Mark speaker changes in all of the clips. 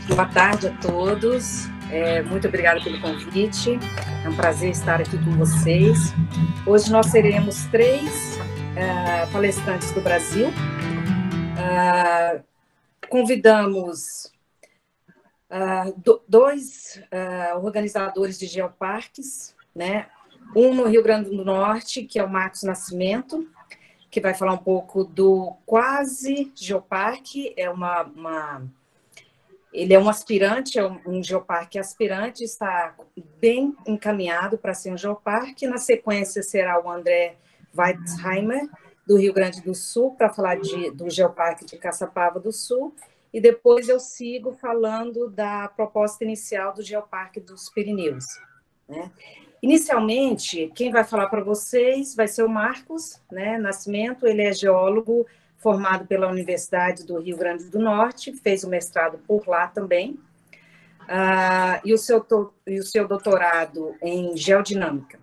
Speaker 1: Boa tarde a todos. Muito obrigada pelo convite. É um prazer estar aqui com vocês. Hoje nós teremos três palestrantes do Brasil. Convidamos dois organizadores de geoparques, né? Um no Rio Grande do Norte, que é o Marcos Nascimento, que vai falar um pouco do Quase Geoparque. Ele é um aspirante, é um geoparque aspirante, está bem encaminhado para ser um geoparque. Na sequência será o André Weizheimer, do Rio Grande do Sul, para falar do geoparque de Caçapava do Sul. E depois eu sigo falando da proposta inicial do geoparque dos Pirineus, né? Inicialmente, quem vai falar para vocês vai ser o Marcos, né, Nascimento. Ele é geólogo formado pela Universidade do Rio Grande do Norte, fez o mestrado por lá também, e o seu doutorado em geodinâmica.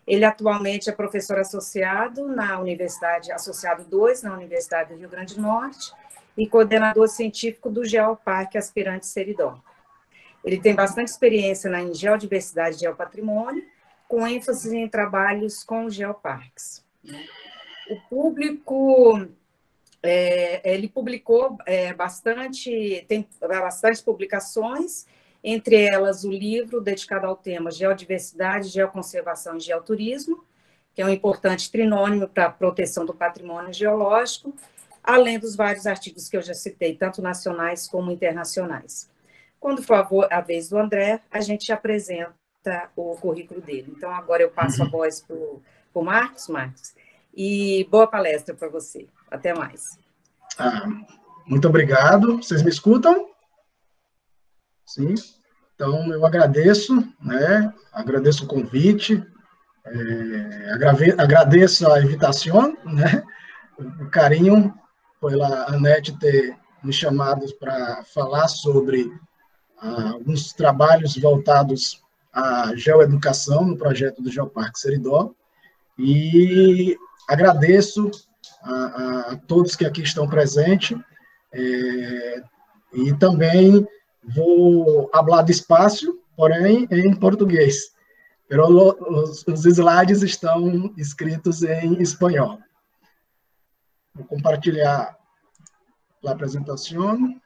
Speaker 1: Ele atualmente é professor associado na Universidade, associado 2, na Universidade do Rio Grande do Norte, e coordenador científico do Geoparque Aspirante Seridó. Ele tem bastante experiência em geodiversidade e geopatrimônio, com ênfase em trabalhos com geoparques. O público, ele publicou tem bastante publicações, entre elas o livro dedicado ao tema Geodiversidade, Geoconservação e Geoturismo, que é um importante trinônimo para a proteção do patrimônio geológico, além dos vários artigos que eu já citei, tanto nacionais como internacionais. Quando for a vez do André, a gente apresenta o currículo dele. Então, agora eu passo a voz para o Marcos, e boa palestra para você. Até mais.
Speaker 2: Muito obrigado. Vocês me escutam? Sim. Então, eu agradeço, né? Agradeço o convite, agradeço a invitação, né? O carinho pela Anete ter me chamado para falar sobre alguns trabalhos voltados à geoeducação no projeto do Geoparque Seridó, e agradeço a todos que aqui estão presentes, e também vou falar despacio, porém em português. Os slides estão escritos em espanhol. Vou compartilhar a apresentação.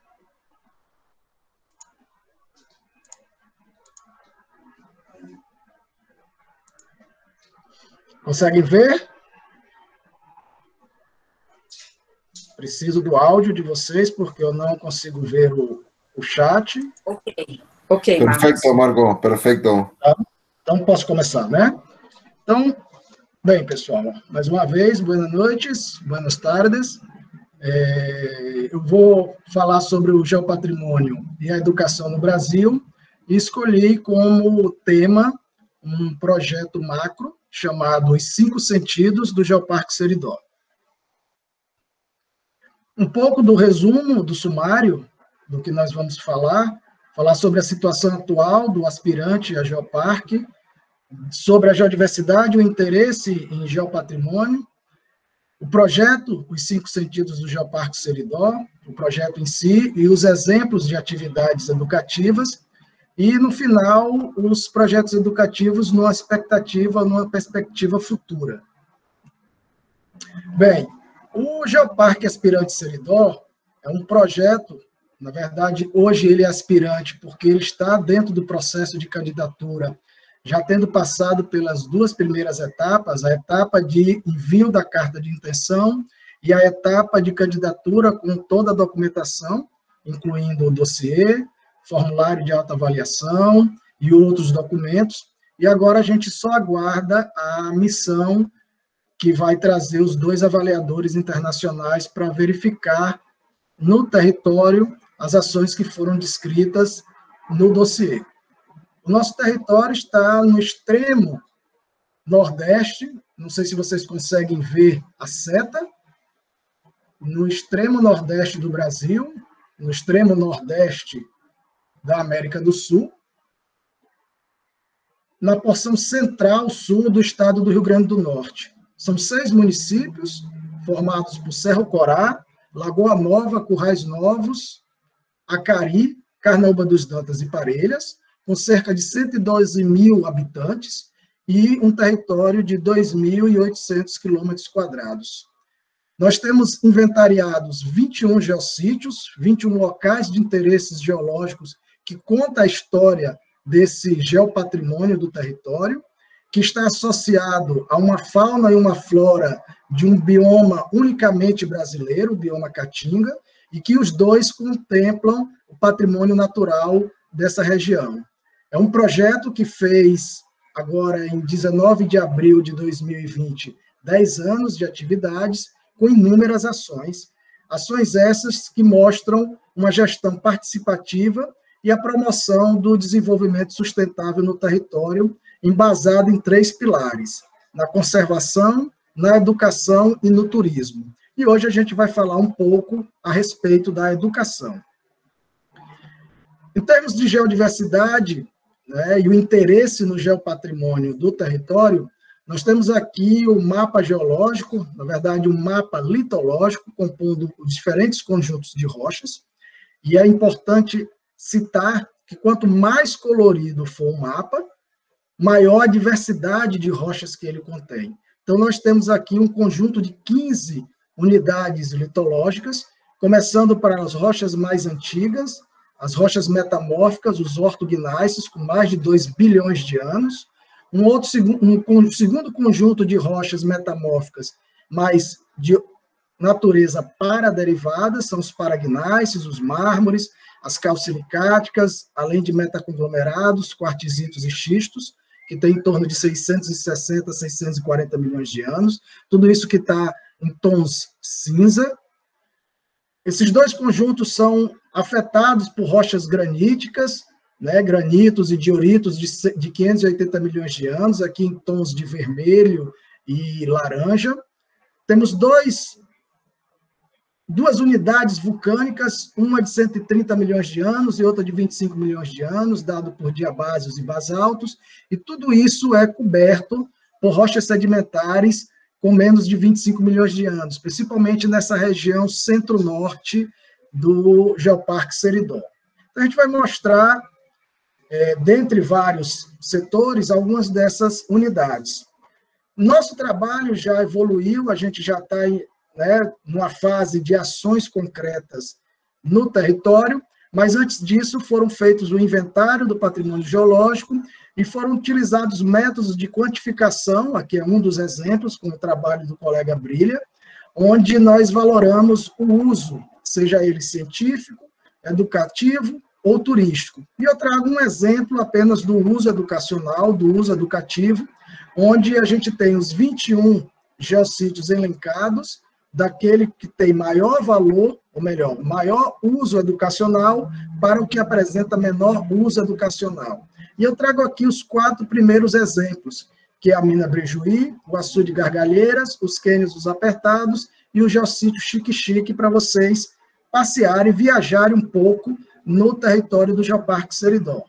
Speaker 2: Conseguem ver? Preciso do áudio de vocês, porque eu não consigo ver o chat.
Speaker 1: Ok,
Speaker 3: perfeito, Marco, perfeito.
Speaker 2: Então, posso começar, né? Então, bem, pessoal, mais uma vez, boas noites, boas tardes. Eu vou falar sobre o geopatrimônio e a educação no Brasil, e escolhi como tema um projeto macro chamado Os 5 Sentidos do Geoparque Seridó. Um pouco do resumo, do sumário, do que nós vamos falar sobre a situação atual do aspirante a geoparque, sobre a geodiversidade, o interesse em geopatrimônio, o projeto, os 5 Sentidos do Geoparque Seridó, o projeto em si, e os exemplos de atividades educativas, e, no final, os projetos educativos numa perspectiva futura. Bem, o Geoparque Aspirante Seridó é um projeto, na verdade, hoje ele é aspirante porque ele está dentro do processo de candidatura, já tendo passado pelas 2 primeiras etapas, a etapa de envio da carta de intenção e a etapa de candidatura com toda a documentação, incluindo o dossiê, formulário de autoavaliação e outros documentos, e agora a gente só aguarda a missão que vai trazer os 2 avaliadores internacionais para verificar no território as ações que foram descritas no dossiê. O nosso território está no extremo nordeste, não sei se vocês conseguem ver a seta, no extremo nordeste do Brasil, no extremo nordeste da América do Sul, na porção central sul do estado do Rio Grande do Norte. São 6 municípios formados por Cerro Corá, Lagoa Nova, Currais Novos, Acari, Carnaúba dos Dantas e Parelhas, com cerca de 112 mil habitantes e um território de 2.800 quilômetros quadrados. Nós temos inventariados 21 geossítios, 21 locais de interesses geológicos que contam a história desse geopatrimônio do território, que está associado a uma fauna e uma flora de um bioma unicamente brasileiro, o bioma Caatinga, e que os dois contemplam o patrimônio natural dessa região. É um projeto que fez, agora em 19 de abril de 2020, 10 anos de atividades, com inúmeras ações. Ações essas que mostram uma gestão participativa e a promoção do desenvolvimento sustentável no território, embasado em 3 pilares: na conservação, na educação e no turismo. E hoje a gente vai falar um pouco a respeito da educação. Em termos de geodiversidade, né, e o interesse no geopatrimônio do território, nós temos aqui o mapa geológico, na verdade, um mapa litológico, compondo os diferentes conjuntos de rochas, e é importante citar que quanto mais colorido for o mapa, maior a diversidade de rochas que ele contém. Então, nós temos aqui um conjunto de 15 unidades litológicas, começando para as rochas mais antigas, as rochas metamórficas, os ortognáceos, com mais de 2 bilhões de anos, um segundo conjunto de rochas metamórficas, mas de natureza paraderivada, são os paragnáceos, os mármores, as calcilicáticas, além de metaconglomerados, quartzitos e xistos, que tem em torno de 660 a 640 milhões de anos, tudo isso que está em tons cinza. Esses dois conjuntos são afetados por rochas graníticas, né, granitos e dioritos de 580 milhões de anos, aqui em tons de vermelho e laranja. Temos duas unidades vulcânicas, uma de 130 milhões de anos e outra de 25 milhões de anos, dado por diabásios e basaltos, e tudo isso é coberto por rochas sedimentares com menos de 25 milhões de anos, principalmente nessa região centro-norte do Geoparque Seridó. Então, a gente vai mostrar, dentre vários setores, algumas dessas unidades. Nosso trabalho já evoluiu, a gente já está numa fase de ações concretas no território, mas antes disso foram feitos o inventário do patrimônio geológico e foram utilizados métodos de quantificação, aqui é um dos exemplos, com o trabalho do colega Brilha, onde nós valoramos o uso, seja ele científico, educativo ou turístico. E eu trago um exemplo apenas do uso educacional, do uso educativo, onde a gente tem os 21 geossítios elencados, daquele que tem maior valor, ou melhor, maior uso educacional para o que apresenta menor uso educacional. E eu trago aqui os 4 primeiros exemplos, que é a Mina Brejuí, o Açude Gargalheiras, os Cânions dos Apertados e o geossítio Xique-Xique, para vocês passearem, viajarem um pouco no território do Geoparque Seridó.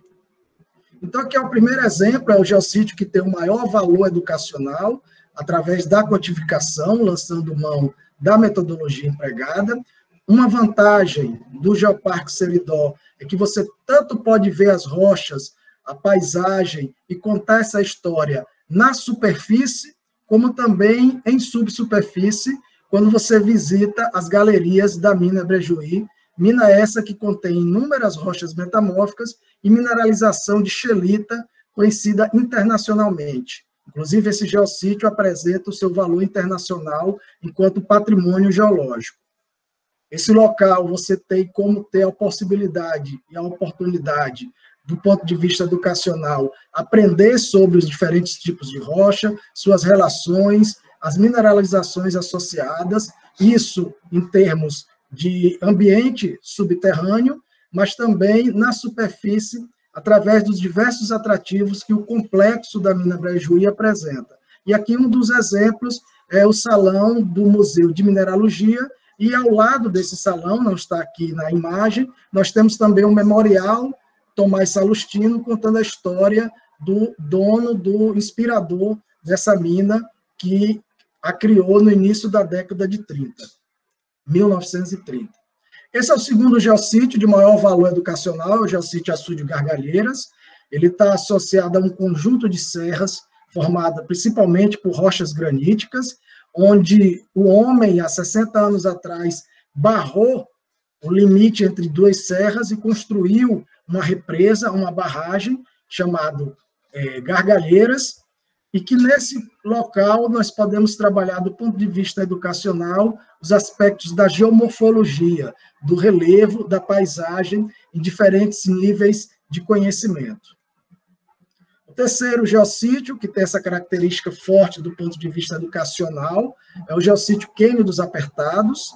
Speaker 2: Então, aqui é o primeiro exemplo, é o geossítio que tem o maior valor educacional, através da quantificação, lançando mão da metodologia empregada. Uma vantagem do Geoparque Seridó é que você tanto pode ver as rochas, a paisagem e contar essa história na superfície, como também em subsuperfície, quando você visita as galerias da Mina Brejuí, mina essa que contém inúmeras rochas metamórficas e mineralização de scheelita, conhecida internacionalmente. Inclusive, esse geossítio apresenta o seu valor internacional enquanto patrimônio geológico. Esse local você tem como ter a possibilidade e a oportunidade, do ponto de vista educacional, aprender sobre os diferentes tipos de rocha, suas relações, as mineralizações associadas, isso em termos de ambiente subterrâneo, mas também na superfície, através dos diversos atrativos que o complexo da Mina Brejuí apresenta. E aqui um dos exemplos é o salão do Museu de Mineralogia, e ao lado desse salão, não está aqui na imagem, nós temos também um memorial Tomás Salustino, contando a história do dono, do inspirador dessa mina, que a criou no início da década de 30, 1930. Esse é o segundo geossítio de maior valor educacional, o geossítio Açude Gargalheiras. Ele está associado a um conjunto de serras formada principalmente por rochas graníticas, onde o homem, há 60 anos atrás, barrou o limite entre duas serras e construiu uma represa, uma barragem, chamado Gargalheiras, e que nesse local nós podemos trabalhar do ponto de vista educacional os aspectos da geomorfologia, do relevo, da paisagem, em diferentes níveis de conhecimento. O terceiro geossítio, que tem essa característica forte do ponto de vista educacional, é o geossítio Quênio dos Apertados.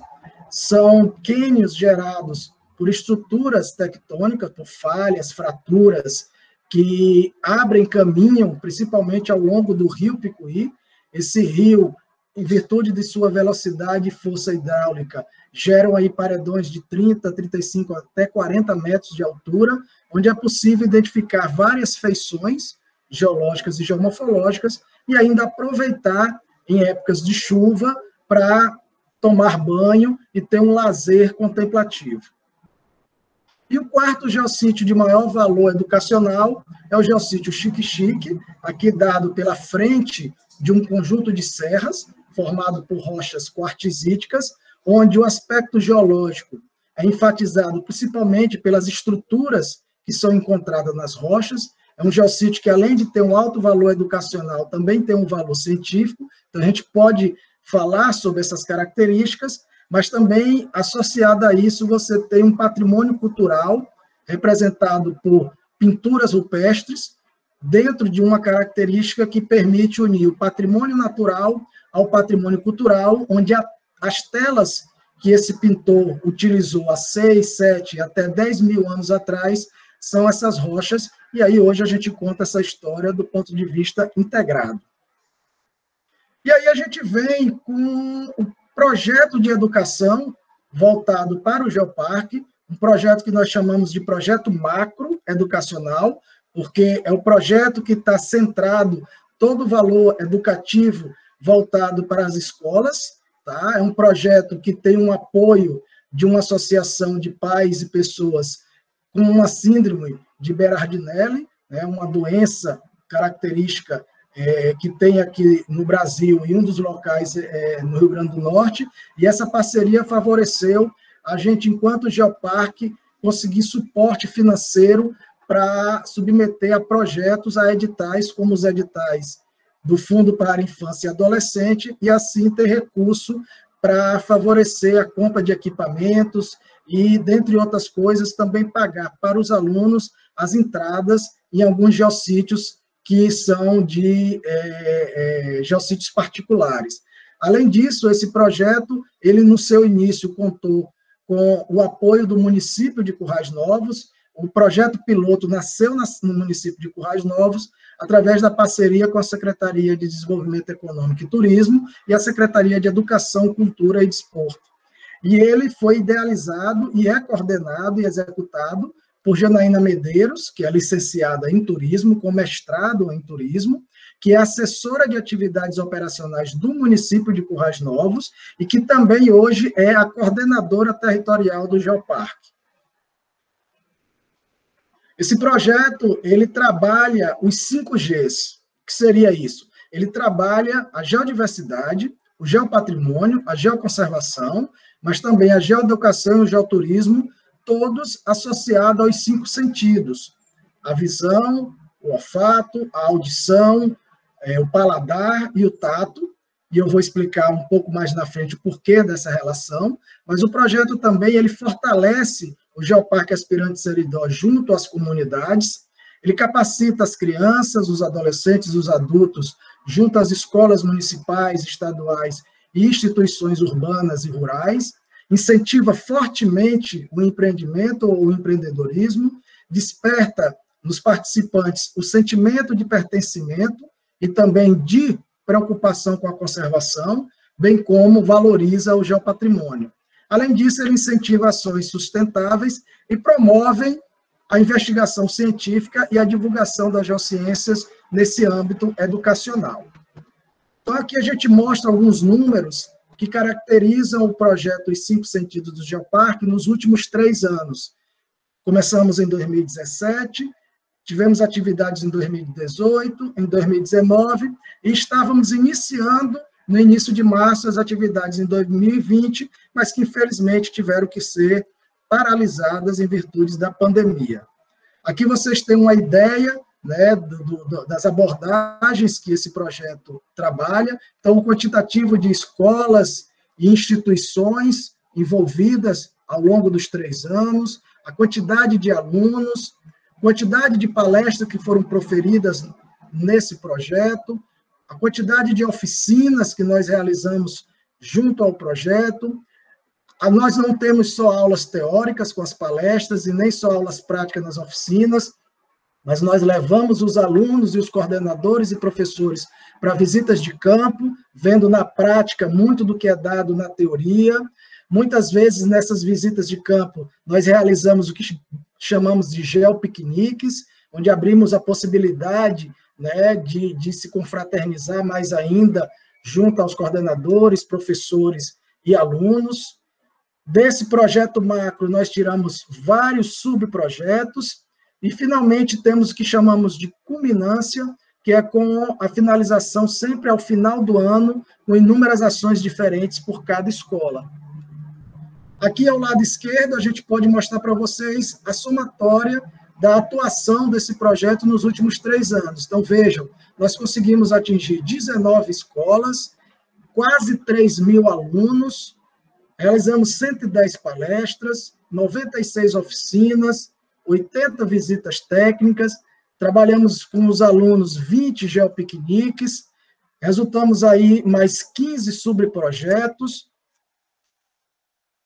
Speaker 2: São quênios gerados por estruturas tectônicas, por falhas, fraturas, que abrem caminho, principalmente ao longo do rio Picuí. Esse rio, em virtude de sua velocidade e força hidráulica, geram aí paredões de 30, 35 até 40 metros de altura, onde é possível identificar várias feições geológicas e geomorfológicas e ainda aproveitar em épocas de chuva para tomar banho e ter um lazer contemplativo. E o quarto geossítio de maior valor educacional é o geossítio Xique-Xique, aqui dado pela frente de um conjunto de serras, formado por rochas quartzíticas, onde o aspecto geológico é enfatizado principalmente pelas estruturas que são encontradas nas rochas. É um geossítio que, além de ter um alto valor educacional, também tem um valor científico, então a gente pode falar sobre essas características, mas também, associado a isso, você tem um patrimônio cultural representado por pinturas rupestres, dentro de uma característica que permite unir o patrimônio natural ao patrimônio cultural, onde as telas que esse pintor utilizou há 6, 7, até 10 mil anos atrás, são essas rochas, e aí hoje a gente conta essa história do ponto de vista integrado. E aí a gente vem com o projeto de educação voltado para o Geoparque, um projeto que nós chamamos de projeto macro educacional, porque é o projeto que está centrado todo o valor educativo voltado para as escolas, tá? É um projeto que tem um apoio de uma associação de pais e pessoas com uma síndrome de Berardinelli, né, uma doença característica que tem aqui no Brasil, em um dos locais no Rio Grande do Norte, e essa parceria favoreceu a gente, enquanto Geoparque, conseguir suporte financeiro para submeter a projetos, a editais, como os editais do Fundo para a Infância e Adolescente, e assim ter recurso para favorecer a compra de equipamentos e, dentre outras coisas, também pagar para os alunos as entradas em alguns geossítios que são de geossítios particulares. Além disso, esse projeto, ele no seu início contou com o apoio do município de Currais Novos. O projeto piloto nasceu no município de Currais Novos, através da parceria com a Secretaria de Desenvolvimento Econômico e Turismo e a Secretaria de Educação, Cultura e Desporto. E ele foi idealizado e é coordenado e executado por Janaína Medeiros, que é licenciada em turismo, com mestrado em turismo, que é assessora de atividades operacionais do município de Currais Novos e que também hoje é a coordenadora territorial do Geoparque. Esse projeto, ele trabalha os 5 Gs. O que seria isso? Ele trabalha a geodiversidade, o geopatrimônio, a geoconservação, mas também a geoeducação e o geoturismo, todos associados aos 5 sentidos: a visão, o olfato, a audição, o paladar e o tato, e eu vou explicar um pouco mais na frente o porquê dessa relação, mas o projeto também ele fortalece o Geoparque Aspirante Seridó junto às comunidades, ele capacita as crianças, os adolescentes e os adultos junto às escolas municipais, estaduais e instituições urbanas e rurais, incentiva fortemente o empreendimento ou o empreendedorismo, desperta nos participantes o sentimento de pertencimento e também de preocupação com a conservação, bem como valoriza o geopatrimônio. Além disso, ele incentiva ações sustentáveis e promove a investigação científica e a divulgação das geociências nesse âmbito educacional. Então, aqui a gente mostra alguns números que caracterizam o projeto Os 5 Sentidos do Geoparque nos últimos 3 anos. Começamos em 2017, tivemos atividades em 2018, em 2019, e estávamos iniciando, no início de março, as atividades em 2020, mas que, infelizmente, tiveram que ser paralisadas em virtude da pandemia. Aqui vocês têm uma ideia, né, das abordagens que esse projeto trabalha. Então, o quantitativo de escolas e instituições envolvidas ao longo dos 3 anos, a quantidade de alunos, quantidade de palestras que foram proferidas nesse projeto, a quantidade de oficinas que nós realizamos junto ao projeto. Nós não temos só aulas teóricas com as palestras e nem só aulas práticas nas oficinas, mas nós levamos os alunos e os coordenadores e professores para visitas de campo, vendo na prática muito do que é dado na teoria. Muitas vezes, nessas visitas de campo, nós realizamos o que chamamos de geopiqueniques, onde abrimos a possibilidade, né, de se confraternizar mais ainda junto aos coordenadores, professores e alunos. Desse projeto macro, nós tiramos vários subprojetos, e, finalmente, temos o que chamamos de culminância, que é com a finalização sempre ao final do ano, com inúmeras ações diferentes por cada escola. Aqui, ao lado esquerdo, a gente pode mostrar para vocês a somatória da atuação desse projeto nos últimos 3 anos. Então, vejam, nós conseguimos atingir 19 escolas, quase 3.000 alunos, realizamos 110 palestras, 96 oficinas, 80 visitas técnicas, trabalhamos com os alunos 20 geopiqueniques, resultamos aí mais 15 subprojetos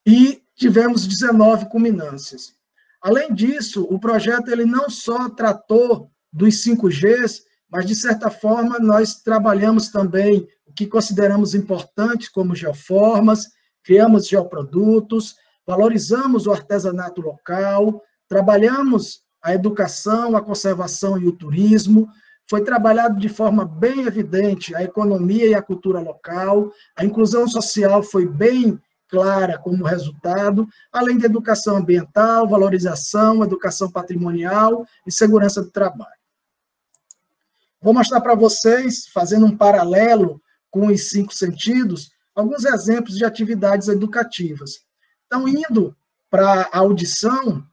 Speaker 2: e tivemos 19 culminâncias. Além disso, o projeto ele não só tratou dos 5Gs, mas, de certa forma, nós trabalhamos também o que consideramos importante, como geoformas, criamos geoprodutos, valorizamos o artesanato local, trabalhamos a educação, a conservação e o turismo. Foi trabalhado de forma bem evidente a economia e a cultura local, a inclusão social foi bem clara como resultado, além de educação ambiental, valorização, educação patrimonial e segurança do trabalho. Vou mostrar para vocês, fazendo um paralelo com os 5 sentidos, alguns exemplos de atividades educativas. Então, indo para a audição,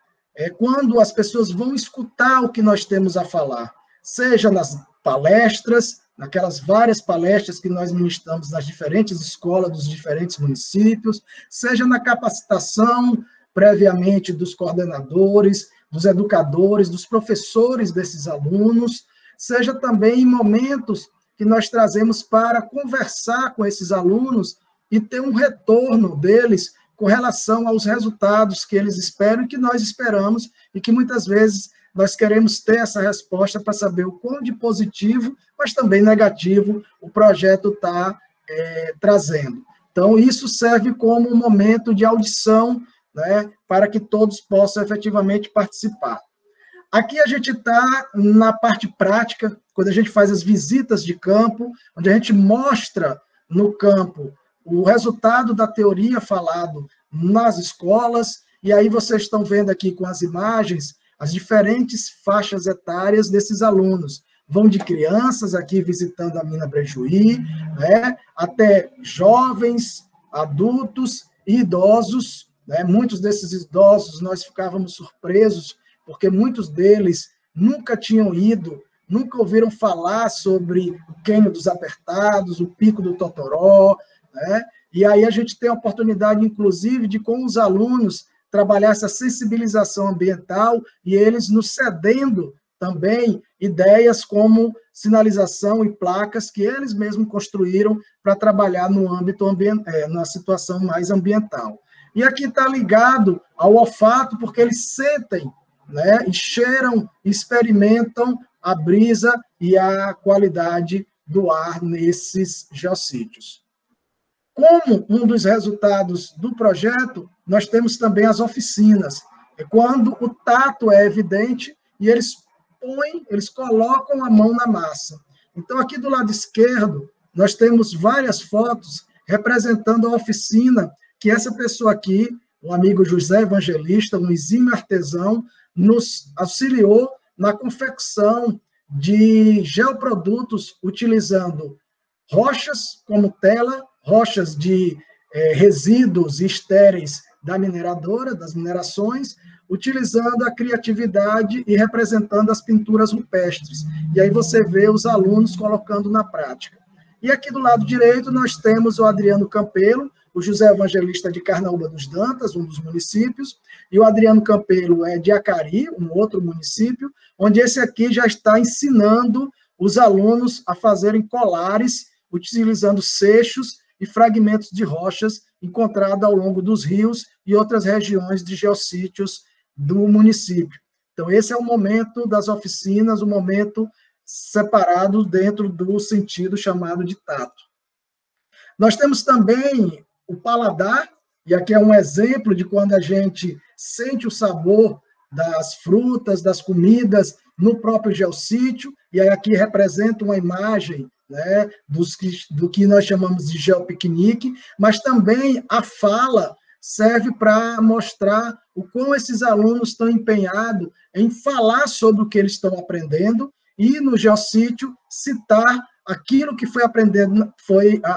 Speaker 2: quando as pessoas vão escutar o que nós temos a falar, seja nas palestras, naquelas várias palestras que nós ministramos nas diferentes escolas dos diferentes municípios, seja na capacitação previamente dos coordenadores, dos educadores, dos professores desses alunos, seja também em momentos que nós trazemos para conversar com esses alunos e ter um retorno deles com relação aos resultados que eles esperam e que nós esperamos, e que muitas vezes nós queremos ter essa resposta para saber o quão de positivo, mas também negativo, o projeto está trazendo. Então, isso serve como um momento de audição, né, para que todos possam efetivamente participar. Aqui a gente está na parte prática, quando a gente faz as visitas de campo, onde a gente mostra no campo o resultado da teoria falado nas escolas, e aí vocês estão vendo aqui com as imagens as diferentes faixas etárias desses alunos. Vão de crianças aqui visitando a Mina Brejuí, né, até jovens, adultos e idosos, né. Muitos desses idosos nós ficávamos surpresos, porque muitos deles nunca tinham ido, nunca ouviram falar sobre o Cânion dos Apertados, o Pico do Totoró, né? E aí a gente tem a oportunidade, inclusive, de, com os alunos, trabalhar essa sensibilização ambiental e eles nos cedendo também ideias como sinalização e placas que eles mesmos construíram para trabalhar no âmbito na situação mais ambiental. E aqui está ligado ao olfato, porque eles sentem, né, e cheiram, experimentam a brisa e a qualidade do ar nesses geossítios. Como um dos resultados do projeto, nós temos também as oficinas, quando o tato é evidente e eles colocam a mão na massa. Então, aqui do lado esquerdo, nós temos várias fotos representando a oficina que essa pessoa aqui, o amigo José Evangelista, um exímio artesão, nos auxiliou na confecção de geoprodutos utilizando rochas como tela, rochas de resíduos estéreis da mineradora, das minerações, utilizando a criatividade e representando as pinturas rupestres. E aí você vê os alunos colocando na prática. E aqui do lado direito nós temos o Adriano Campelo, o José Evangelista de Carnaúba dos Dantas, um dos municípios, e o Adriano Campelo é de Acari, um outro município, onde esse aqui já está ensinando os alunos a fazerem colares, utilizando seixos e fragmentos de rochas encontrados ao longo dos rios e outras regiões de geossítios do município. Então, esse é o momento das oficinas, o momento separado dentro do sentido chamado de tato. Nós temos também o paladar, e aqui é um exemplo de quando a gente sente o sabor das frutas, das comidas no próprio geossítio, e aí aqui representa uma imagem, né, do que nós chamamos de geopiquenique, mas também a fala serve para mostrar o quão esses alunos estão empenhados em falar sobre o que eles estão aprendendo e, no geossítio, citar aquilo que foi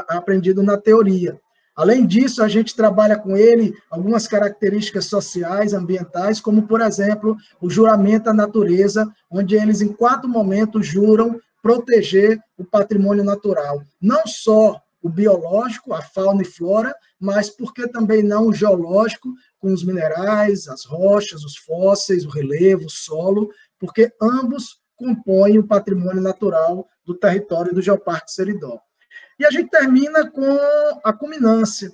Speaker 2: aprendido na teoria. Além disso, a gente trabalha com ele algumas características sociais, ambientais, como, por exemplo, o juramento à natureza, onde eles, em 4 momentos, juram proteger o patrimônio natural. Não só o biológico, a fauna e flora, mas porque também não o geológico, com os minerais, as rochas, os fósseis, o relevo, o solo, porque ambos compõem o patrimônio natural do território do Geoparque Seridó. E a gente termina com a culminância,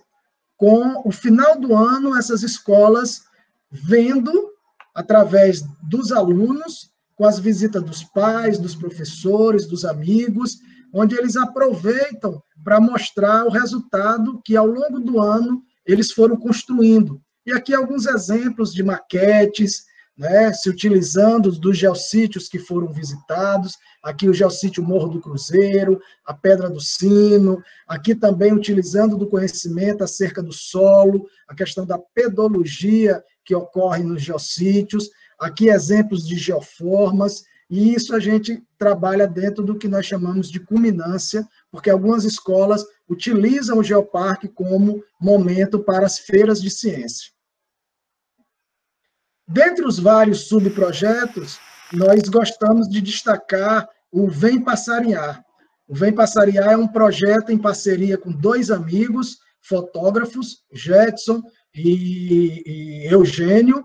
Speaker 2: com o final do ano, essas escolas vendo, através dos alunos, com as visitas dos pais, dos professores, dos amigos, onde eles aproveitam para mostrar o resultado que, ao longo do ano, eles foram construindo. E aqui alguns exemplos de maquetes, né, se utilizando dos geossítios que foram visitados, aqui o geossítio Morro do Cruzeiro, a Pedra do Sino, aqui também utilizando do conhecimento acerca do solo, a questão da pedologia que ocorre nos geossítios, aqui exemplos de geoformas, e isso a gente trabalha dentro do que nós chamamos de culminância, porque algumas escolas utilizam o Geoparque como momento para as feiras de ciência. Dentre os vários subprojetos, nós gostamos de destacar o Vem Passarinhar. O Vem Passarinhar é um projeto em parceria com 2 amigos, fotógrafos, Jetson e Eugênio,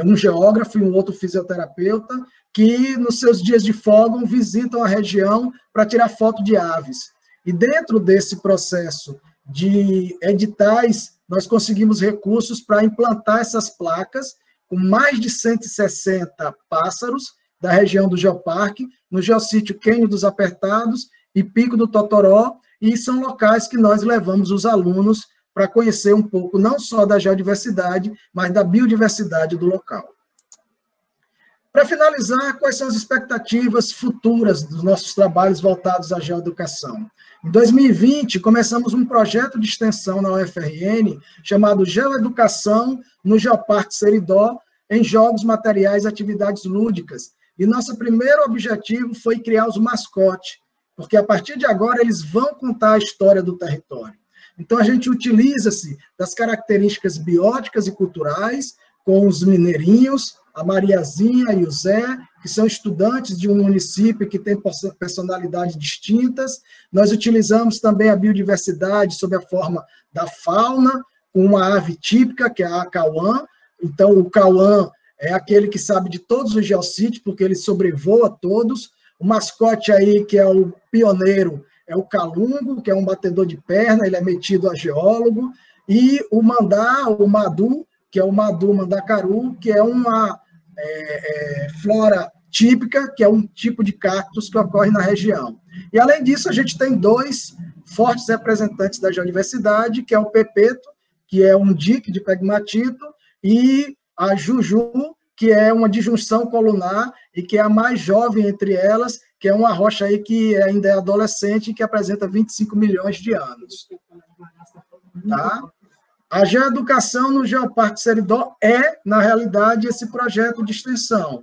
Speaker 2: um geógrafo e um outro fisioterapeuta, que nos seus dias de folga visitam a região para tirar foto de aves. E dentro desse processo de editais, nós conseguimos recursos para implantar essas placas, com mais de 160 pássaros da região do Geoparque, no geossítio Quênio dos Apertados e Pico do Totoró, e são locais que nós levamos os alunos para conhecer um pouco, não só da geodiversidade, mas da biodiversidade do local. Para finalizar, quais são as expectativas futuras dos nossos trabalhos voltados à geoeducação? Em 2020, começamos um projeto de extensão na UFRN chamado Geoeducação no Geoparque Seridó, em jogos, materiais e atividades lúdicas. E nosso primeiro objetivo foi criar os mascotes, porque a partir de agora eles vão contar a história do território. Então a gente utiliza-se das características bióticas e culturais, com os mineirinhos, a Mariazinha e o Zé, que são estudantes de um município que tem personalidades distintas. Nós utilizamos também a biodiversidade sob a forma da fauna, com uma ave típica, que é a cauã. Então, o cauã é aquele que sabe de todos os geossítios, porque ele sobrevoa todos. O mascote aí, que é o pioneiro, é o calungo, que é um batedor de perna, ele é metido a geólogo. E o mandá, o madu, que é o madu mandacaru, que é uma flora típica, que é um tipo de cactus que ocorre na região. E, além disso, a gente tem 2 fortes representantes da geodiversidade, que é o pepeto, que é um dique de pegmatito, e a juju, que é uma disjunção colunar e que é a mais jovem entre elas, que é uma rocha aí que ainda é adolescente e que apresenta 25 milhões de anos. Tá? A geoeducação no Geoparque Seridó é, na realidade, esse projeto de extensão.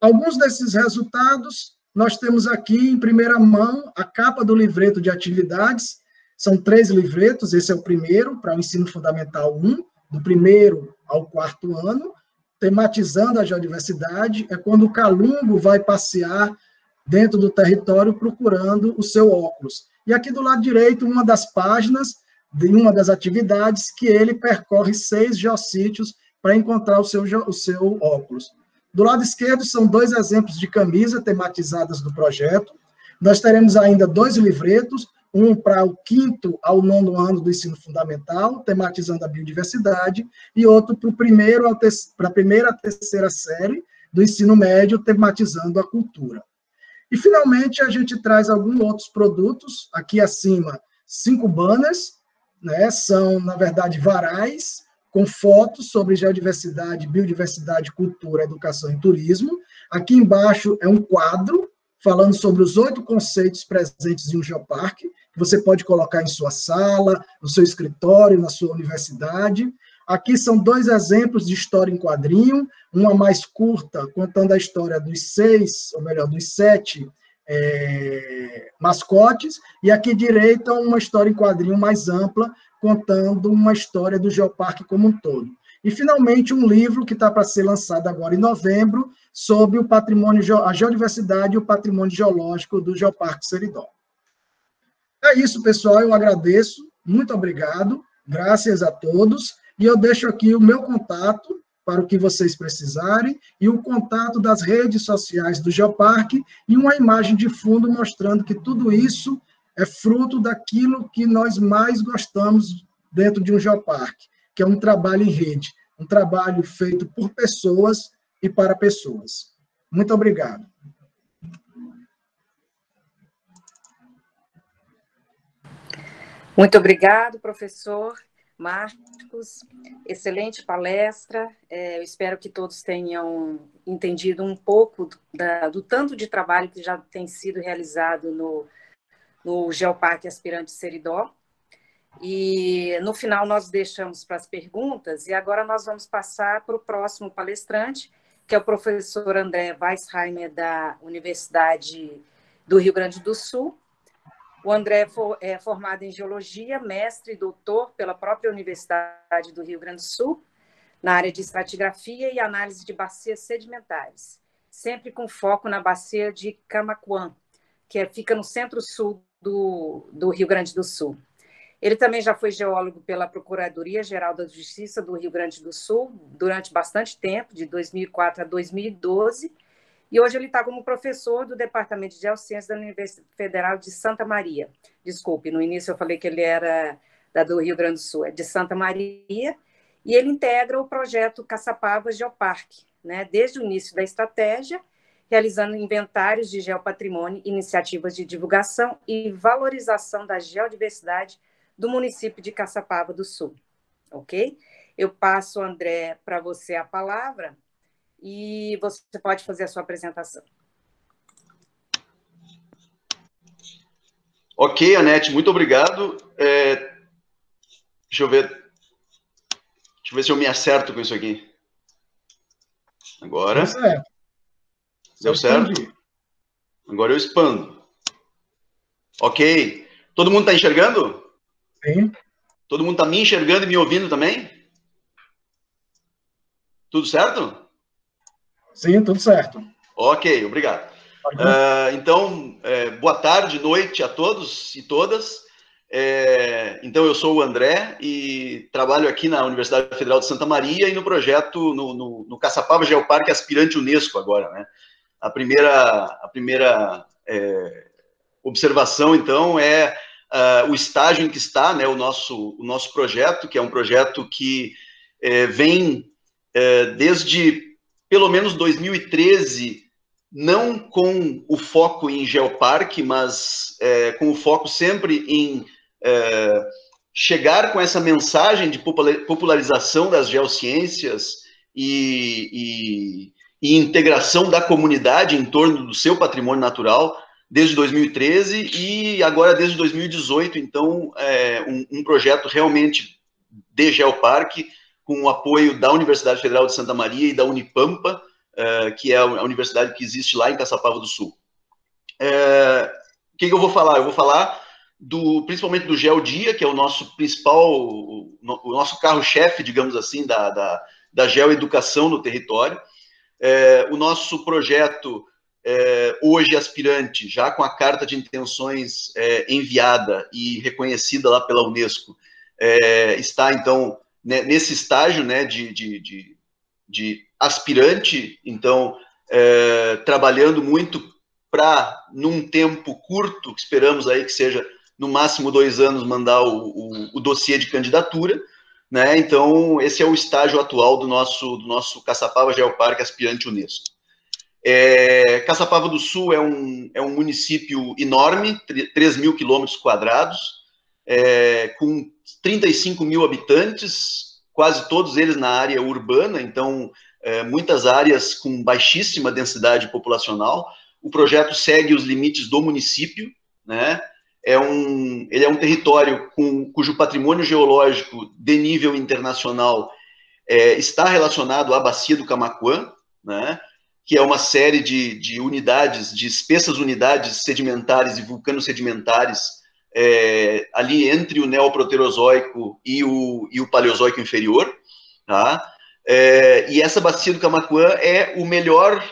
Speaker 2: Alguns desses resultados, nós temos aqui, em primeira mão, a capa do livreto de atividades. São 3 livretos, esse é o primeiro, para o ensino fundamental 1, do primeiro ao 4º ano, tematizando a geodiversidade. É quando o calungo vai passear dentro do território procurando o seu óculos. E aqui do lado direito, uma das páginas de uma das atividades que ele percorre 6 geossítios para encontrar o seu óculos. Do lado esquerdo são 2 exemplos de camisa tematizadas do projeto. Nós teremos ainda 2 livretos, um para o 5º ao 9º ano do ensino fundamental, tematizando a biodiversidade, e outro para a primeira à 3ª série do ensino médio, tematizando a cultura. E, finalmente, a gente traz alguns outros produtos, aqui acima, 5 banners, né, são, na verdade, varais, com fotos sobre geodiversidade, biodiversidade, cultura, educação e turismo. Aqui embaixo é um quadro, falando sobre os 8 conceitos presentes em um geoparque, que você pode colocar em sua sala, no seu escritório, na sua universidade. Aqui são 2 exemplos de história em quadrinho, uma mais curta, contando a história dos 7 mascotes, e aqui direita uma história em quadrinho mais ampla, contando uma história do geoparque como um todo. E, finalmente, um livro que está para ser lançado agora em novembro, sobre o patrimônio, a geodiversidade e o patrimônio geológico do Geoparque Seridó. É isso, pessoal, eu agradeço, muito obrigado, graças a todos, e eu deixo aqui o meu contato para o que vocês precisarem, e o contato das redes sociais do Geoparque, e uma imagem de fundo mostrando que tudo isso é fruto daquilo que nós mais gostamos dentro de um geoparque, que é um trabalho em rede, um trabalho feito por pessoas e para pessoas. Muito obrigado.
Speaker 1: Muito obrigado, professor Marcos. Excelente palestra. Eu espero que todos tenham entendido um pouco do tanto de trabalho que já tem sido realizado no Geoparque Aspirante Seridó. E, no final, nós deixamos para as perguntas, e agora nós vamos passar para o próximo palestrante, que é o professor André Weisheimer, da Universidade do Rio Grande do Sul. O André é formado em Geologia, mestre e doutor pela própria Universidade do Rio Grande do Sul, na área de estratigrafia e análise de bacias sedimentares, sempre com foco na bacia de Camaquã, que fica no centro-sul do Rio Grande do Sul. Ele também já foi geólogo pela Procuradoria-Geral da Justiça do Rio Grande do Sul durante bastante tempo, de 2004 a 2012, e hoje ele está como professor do Departamento de Geociências da Universidade Federal de Santa Maria. Desculpe, no início eu falei que ele era do Rio Grande do Sul, é de Santa Maria, e ele integra o projeto Caçapava Geoparque, né, desde o início da estratégia, realizando inventários de geopatrimônio, iniciativas de divulgação e valorização da geodiversidade do município de Caçapava do Sul, ok? Eu passo, André, para você a palavra e você pode fazer a sua apresentação.
Speaker 4: Ok, Anete, muito obrigado. Deixa eu ver se eu me acerto com isso aqui. Agora. Deu certo? Agora eu expando. Ok. Todo mundo está enxergando?
Speaker 2: Sim.
Speaker 4: Todo mundo está me enxergando e me ouvindo também? Tudo certo?
Speaker 2: Sim, tudo certo.
Speaker 4: Ok, obrigado. Então, boa tarde, noite a todos e todas. Então, eu sou o André e trabalho aqui na Universidade Federal de Santa Maria e no projeto, no Caçapava Geoparque Aspirante Unesco agora, né? A primeira observação, então, é o estágio em que está, né, o nosso projeto, que é um projeto que vem desde pelo menos 2013, não com o foco em geoparque, mas com o foco sempre em chegar com essa mensagem de popularização das geociências e integração da comunidade em torno do seu patrimônio natural desde 2013 e agora desde 2018, então, um projeto realmente de geoparque, com o apoio da Universidade Federal de Santa Maria e da Unipampa, que é a universidade que existe lá em Caçapava do Sul. O que eu vou falar? Eu vou falar principalmente do GeoDia, que é o nosso principal, o nosso carro-chefe, digamos assim, da geoeducação no território. O nosso projeto, hoje aspirante, já com a carta de intenções enviada e reconhecida lá pela Unesco, está, então, nesse estágio, né, de aspirante, então, trabalhando muito para, num tempo curto, que esperamos aí que seja no máximo 2 anos, mandar o dossiê de candidatura, né? Então, esse é o estágio atual do nosso Caçapava Geoparque aspirante Unesco. Caçapava do Sul é um município enorme, 3.000 quilômetros quadrados, com 35 mil habitantes, quase todos eles na área urbana, então, muitas áreas com baixíssima densidade populacional. O projeto segue os limites do município, né? Ele é um território cujo patrimônio geológico de nível internacional está relacionado à Bacia do Camaquã, né? Que é uma série de unidades, de espessas unidades sedimentares e vulcano-sedimentares ali entre o Neoproterozoico e o Paleozoico inferior, tá? E essa Bacia do Camaquã é o melhor,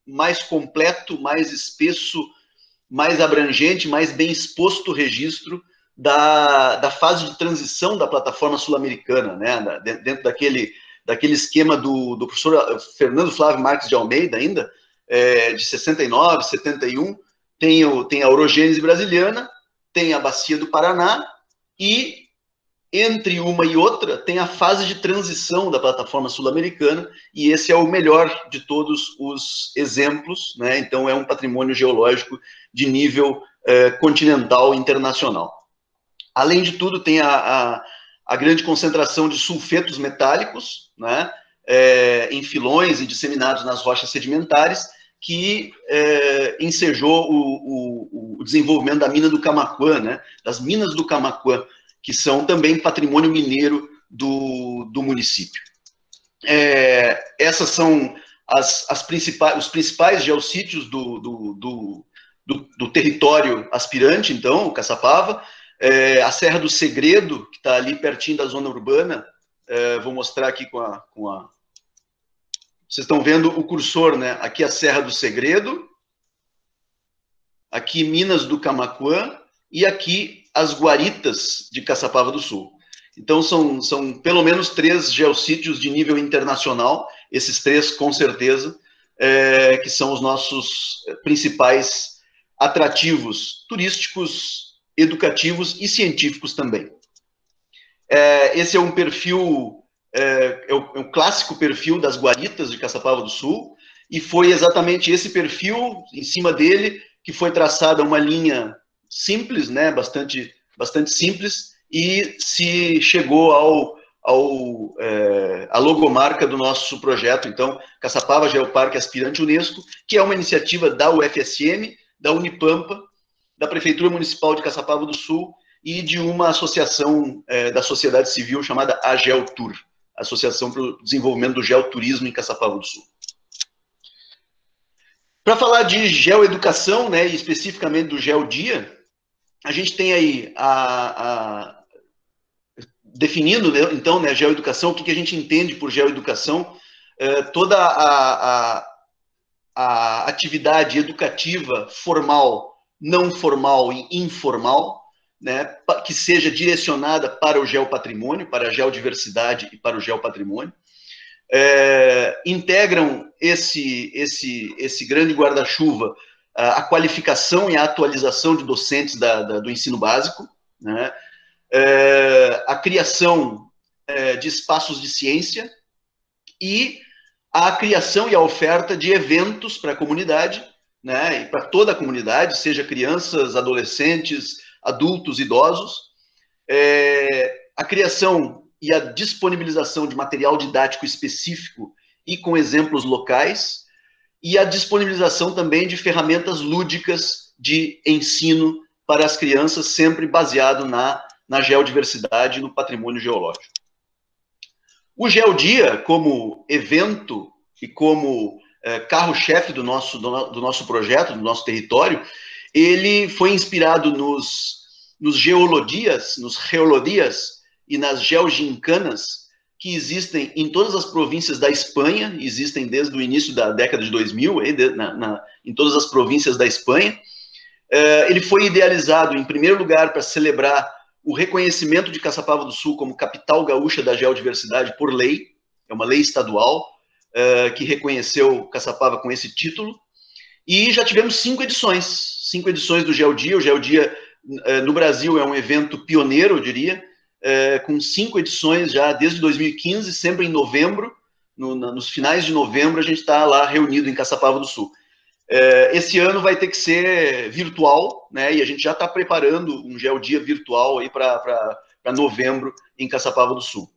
Speaker 4: mais completo, mais espesso, mais abrangente, mais bem exposto registro da fase de transição da plataforma sul-americana, né? Dentro daquele esquema do professor Fernando Flávio Marques de Almeida, ainda, de 69, 71, tem a orogênese brasiliana, tem a Bacia do Paraná, e entre uma e outra tem a fase de transição da plataforma sul-americana, e esse é o melhor de todos os exemplos, né? Então é um patrimônio geológico de nível continental internacional. Além de tudo, tem a grande concentração de sulfetos metálicos, né? Em filões e disseminados nas rochas sedimentares, que ensejou o desenvolvimento da mina do Camaquã, né? Das minas do Camaquã, que são também patrimônio mineiro do município. Essas são os principais geossítios do território aspirante, então, o Caçapava. A Serra do Segredo, que está ali pertinho da zona urbana, vou mostrar aqui com a... Vocês estão vendo o cursor, né? Aqui a Serra do Segredo, aqui Minas do Camaquã, e aqui as Guaritas de Caçapava do Sul. Então, são pelo menos 3 geossítios de nível internacional, esses 3, com certeza, que são os nossos principais atrativos turísticos, educativos e científicos também. Esse é um perfil, um clássico perfil das Guaritas de Caçapava do Sul, e foi exatamente esse perfil, em cima dele, que foi traçada uma linha simples, né, bastante simples, e se chegou à logomarca do nosso projeto, então, Caçapava Geoparque Aspirante Unesco, que é uma iniciativa da UFSM, da Unipampa, da Prefeitura Municipal de Caçapava do Sul e de uma associação da sociedade civil chamada AGEOTUR, Associação para o Desenvolvimento do Geoturismo em Caçapava do Sul. Para falar de geoeducação, né, e especificamente do GeoDia, a gente tem aí, definindo, né, então, né, geoeducação, o que a gente entende por geoeducação, toda a atividade educativa formal, não formal e informal, né, que seja direcionada para o geopatrimônio, para a geodiversidade e para o geopatrimônio, integram esse grande guarda-chuva, a qualificação e a atualização de docentes do ensino básico, né, a criação de espaços de ciência e a criação e a oferta de eventos para a comunidade, né, e para toda a comunidade, seja crianças, adolescentes, adultos, idosos, a criação e a disponibilização de material didático específico e com exemplos locais, e a disponibilização também de ferramentas lúdicas de ensino para as crianças, sempre baseado na geodiversidade e no patrimônio geológico. O GeoDia, como evento e como carro-chefe do nosso projeto, do nosso território, ele foi inspirado nos geolodias e nas geogincanas que existem em todas as províncias da Espanha, existem desde o início da década de 2000, em todas as províncias da Espanha. Ele foi idealizado, em primeiro lugar, para celebrar o reconhecimento de Caçapava do Sul como capital gaúcha da geodiversidade por lei, é uma lei estadual que reconheceu Caçapava com esse título, e já tivemos 5 edições do GeoDia. O GeoDia no Brasil é um evento pioneiro, eu diria, com 5 edições já desde 2015, sempre em novembro, nos finais de novembro a gente está lá reunido em Caçapava do Sul. Esse ano vai ter que ser virtual, né? E a gente já está preparando um GeoDia virtual aí para novembro em Caçapava do Sul.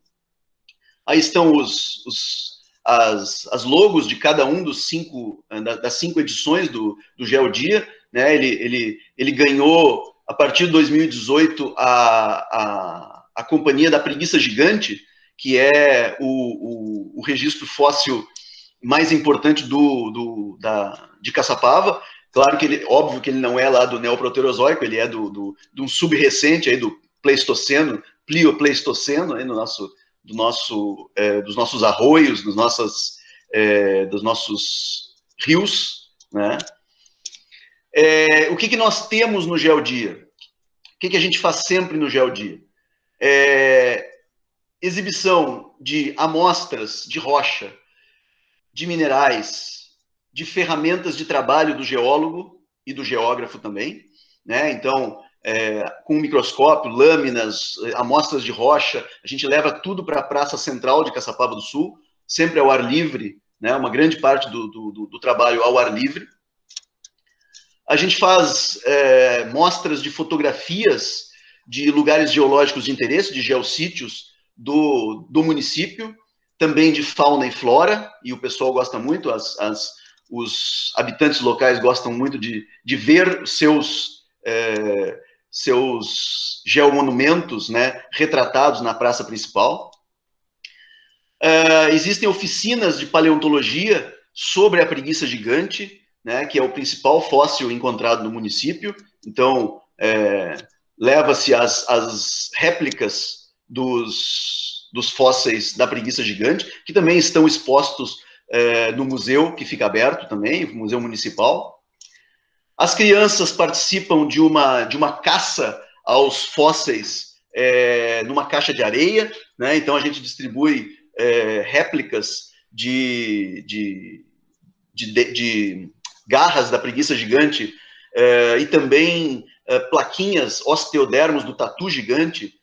Speaker 4: Aí estão as logos de cada um das 5 edições do GeoDia, né? Ele ganhou, a partir de 2018, a Companhia da Preguiça Gigante, que é o registro fóssil mais importante de Caçapava. Claro que óbvio que ele não é lá do Neoproterozoico, ele é de um subrecente aí do Pleistoceno, Pliopleistoceno, aí dos nossos arroios, dos nossos rios, né? O que nós temos no GeoDia? O que a gente faz sempre no GeoDia? Exibição de amostras de rocha, de minerais, de ferramentas de trabalho do geólogo e do geógrafo também, né? Então, com microscópio, lâminas, amostras de rocha, a gente leva tudo para a Praça Central de Caçapava do Sul, sempre ao ar livre, né? Uma grande parte do trabalho ao ar livre. A gente faz mostras de fotografias de lugares geológicos de interesse, de geossítios do município, também de fauna e flora, e o pessoal gosta muito, os habitantes locais gostam muito de ver seus geomonumentos, né, retratados na praça principal. Existem oficinas de paleontologia sobre a preguiça gigante, né, que é o principal fóssil encontrado no município. Então, leva-se as réplicas dos fósseis da preguiça gigante, que também estão expostos no museu, que fica aberto também, o Museu Municipal. As crianças participam de uma caça aos fósseis numa caixa de areia, né? Então a gente distribui réplicas de garras da preguiça gigante e também plaquinhas osteodermos do tatu gigante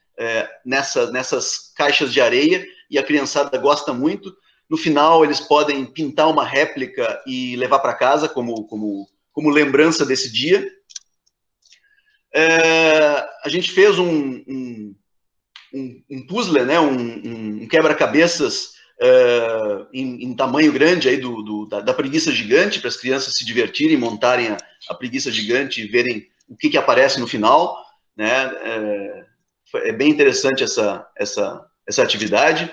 Speaker 4: nessas caixas de areia, e a criançada gosta muito. No final, eles podem pintar uma réplica e levar para casa como lembrança desse dia. A gente fez um puzzle, né, um quebra-cabeças em tamanho grande aí da preguiça gigante, para as crianças se divertirem, montarem a preguiça gigante e verem o que aparece no final, né? É bem interessante essa atividade.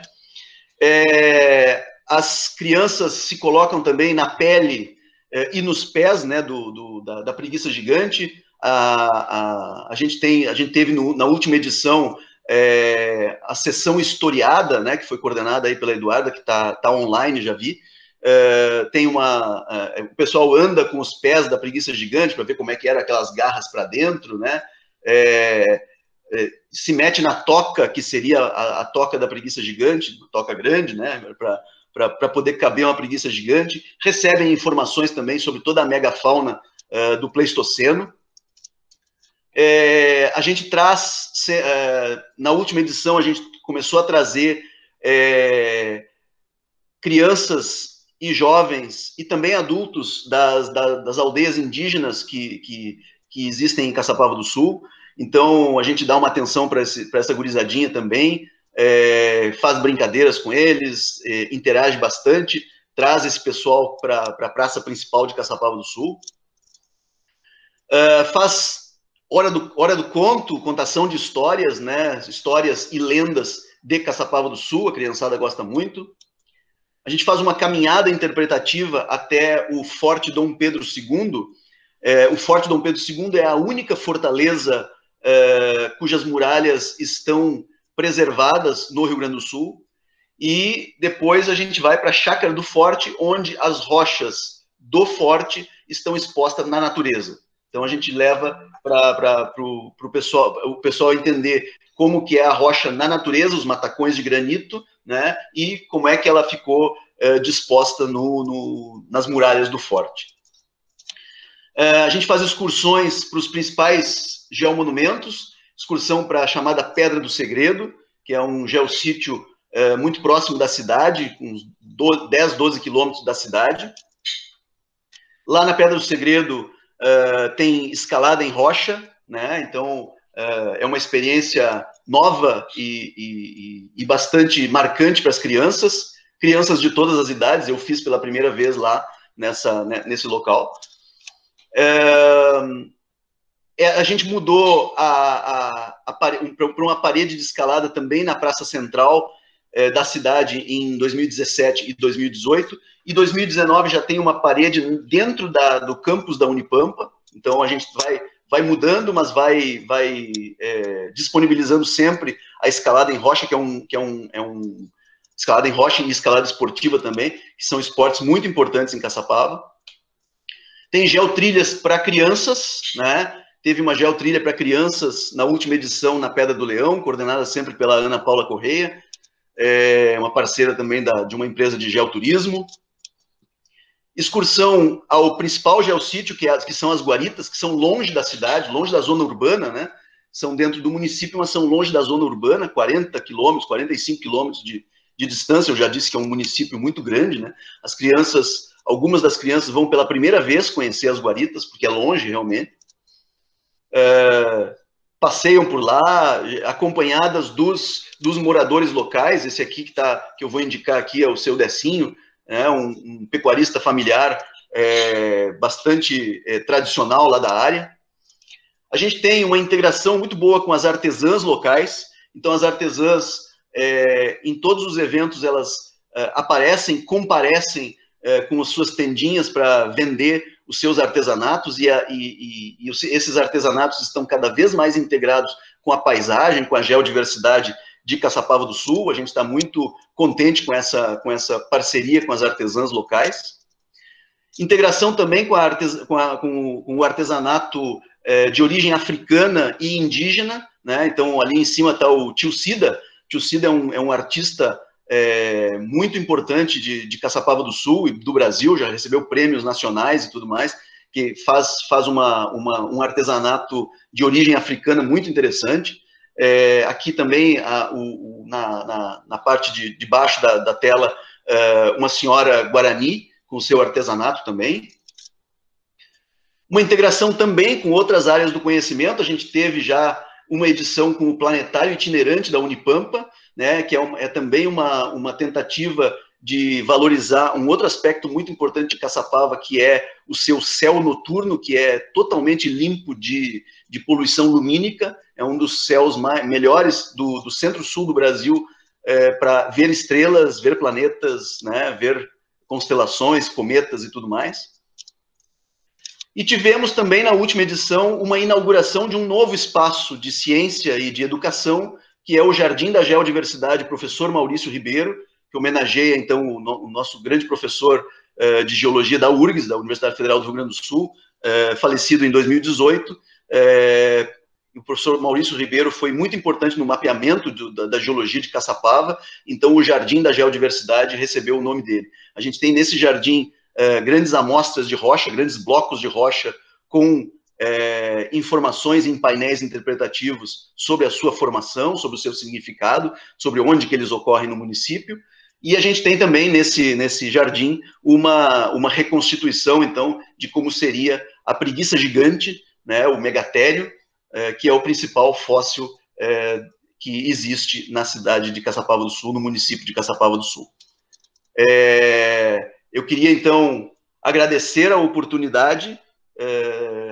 Speaker 4: As crianças se colocam também na pele e nos pés, né, da preguiça gigante. A gente teve na última edição a sessão historiada, né, que foi coordenada aí pela Eduarda, que tá online, já vi. O pessoal anda com os pés da preguiça gigante para ver como é que eram aquelas garras para dentro, né? Se mete na toca, que seria a toca da preguiça gigante, toca grande, né, para poder caber uma preguiça gigante. Recebem informações também sobre toda a megafauna do Pleistoceno. A gente traz, na última edição, a gente começou a trazer crianças e jovens, e também adultos das aldeias indígenas que existem em Caçapava do Sul. Então, a gente dá uma atenção para essa gurizadinha também, faz brincadeiras com eles, interage bastante. traz esse pessoal para a praça principal de Caçapava do Sul. Faz hora do conto, contação de histórias, né? Histórias e lendas de Caçapava do Sul, a criançada gosta muito. A gente faz uma caminhada interpretativa até o Forte Dom Pedro II. O Forte Dom Pedro II é a única fortaleza cujas muralhas estão preservadas no Rio Grande do Sul. E depois a gente vai para a Chácara do Forte, onde as rochas do forte estão expostas na natureza. Então a gente leva para o pessoal entender como que é a rocha na natureza, os matacões de granito, né, e como é que ela ficou disposta nas muralhas do forte. A gente faz excursões para os principais geomonumentos, excursão para a chamada Pedra do Segredo, que é um geossítio muito próximo da cidade, uns 10, 12 quilômetros da cidade. Lá na Pedra do Segredo tem escalada em rocha, né? Então é uma experiência nova e bastante marcante para as crianças de todas as idades. Eu fiz pela primeira vez lá nesse local. A gente mudou para uma parede de escalada também na Praça Central da cidade em 2017 e 2018, e 2019 já tem uma parede dentro do campus da Unipampa. Então a gente vai mudando, mas vai disponibilizando sempre a escalada em rocha, que é um escalada em rocha e escalada esportiva também, que são esportes muito importantes em Caçapava. Tem geotrilhas para crianças, né? Teve uma geotrilha para crianças na última edição na Pedra do Leão, coordenada sempre pela Ana Paula Correia, uma parceira também de uma empresa de geoturismo. Excursão ao principal geossítio, que são as guaritas, que são longe da cidade, longe da zona urbana, né? São dentro do município, mas são longe da zona urbana, 40 quilômetros, 45 quilômetros de distância. Eu já disse que é um município muito grande, né? Algumas das crianças vão pela primeira vez conhecer as guaritas, porque é longe realmente. Passeiam por lá, acompanhadas dos moradores locais. Esse aqui que eu vou indicar aqui é o seu Decinho, um pecuarista familiar bastante tradicional lá da área. A gente tem uma integração muito boa com as artesãs locais. Então, as artesãs, em todos os eventos, elas comparecem com as suas tendinhas para vender os seus artesanatos, e esses artesanatos estão cada vez mais integrados com a paisagem, com a geodiversidade de Caçapava do Sul. A gente está muito contente com essa parceria com as artesãs locais. Integração também com o artesanato de origem africana e indígena, né? Então, ali em cima está o Tio Cida. Tio Cida é um artista muito importante de Caçapava do Sul e do Brasil, já recebeu prêmios nacionais e tudo mais, que faz um artesanato de origem africana muito interessante. Aqui também, na parte de baixo da tela, uma senhora Guarani, com o seu artesanato também. Uma integração também com outras áreas do conhecimento. A gente teve já uma edição com o Planetário Itinerante da Unipampa, né, que é também uma tentativa de valorizar um outro aspecto muito importante de Caçapava, que é o seu céu noturno, que é totalmente limpo de poluição lumínica. É um dos céus melhores do centro-sul do Brasil, para ver estrelas, ver planetas, né, ver constelações, cometas e tudo mais. E tivemos também, na última edição, uma inauguração de um novo espaço de ciência e de educação, que é o Jardim da Geodiversidade, professor Maurício Ribeiro, que homenageia, então, o nosso grande professor de geologia da URGS, da Universidade Federal do Rio Grande do Sul, falecido em 2018. O professor Maurício Ribeiro foi muito importante no mapeamento da geologia de Caçapava, então o Jardim da Geodiversidade recebeu o nome dele. A gente tem nesse jardim grandes amostras de rocha, grandes blocos de rocha com informações em painéis interpretativos sobre a sua formação, sobre o seu significado, sobre onde que eles ocorrem no município. E a gente tem também nesse jardim uma reconstituição, então, de como seria a preguiça gigante, né, o megatério, que é o principal fóssil que existe na cidade de Caçapava do Sul, no município de Caçapava do Sul. Eu queria, então, agradecer a oportunidade,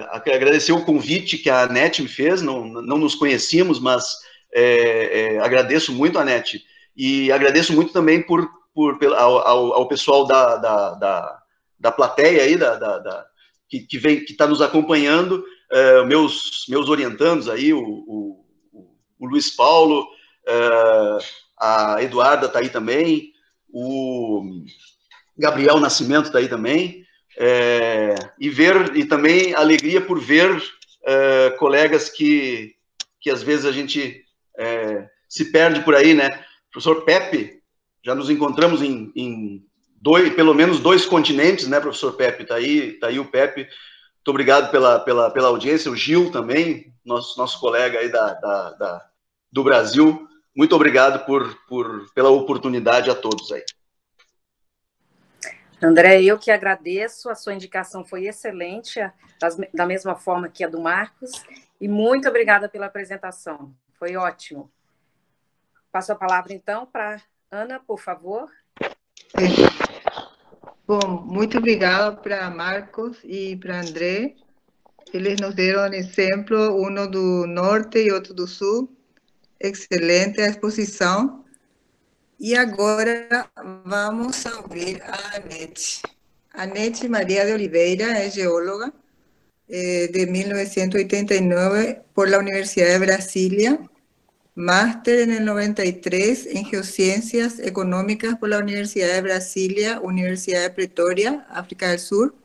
Speaker 4: agradecer o convite que a Anete me fez, não nos conhecíamos, mas agradeço muito a Anete, e agradeço muito também ao pessoal da plateia aí, que está nos acompanhando, meus orientandos aí, o Luiz Paulo, a Eduarda está aí também, o Gabriel Nascimento está aí também, e também alegria por ver colegas que às vezes a gente se perde por aí, né? Professor Pepe, já nos encontramos em pelo menos 2 continentes, né, professor Pepe? Tá aí o Pepe. Muito obrigado pela audiência. O Gil também, nosso colega aí do Brasil. Muito obrigado pela oportunidade a todos aí.
Speaker 1: André, eu que agradeço, a sua indicação foi excelente, da mesma forma que a do Marcos, e muito obrigada pela apresentação, foi ótimo. Passo a palavra, então, para Ana, por favor.
Speaker 5: Bom, muito obrigada para Marcos e para André. Eles nos deram exemplo, um do norte e outro do sul. Excelente a exposição. E agora vamos ouvir a Anete. Anete Maria de Oliveira é geóloga de 1989 por la Universidad de Brasilia, máster en el 93 en Geociencias Económicas por la Universidad de Brasilia, Universidad de Pretoria, África del Sur,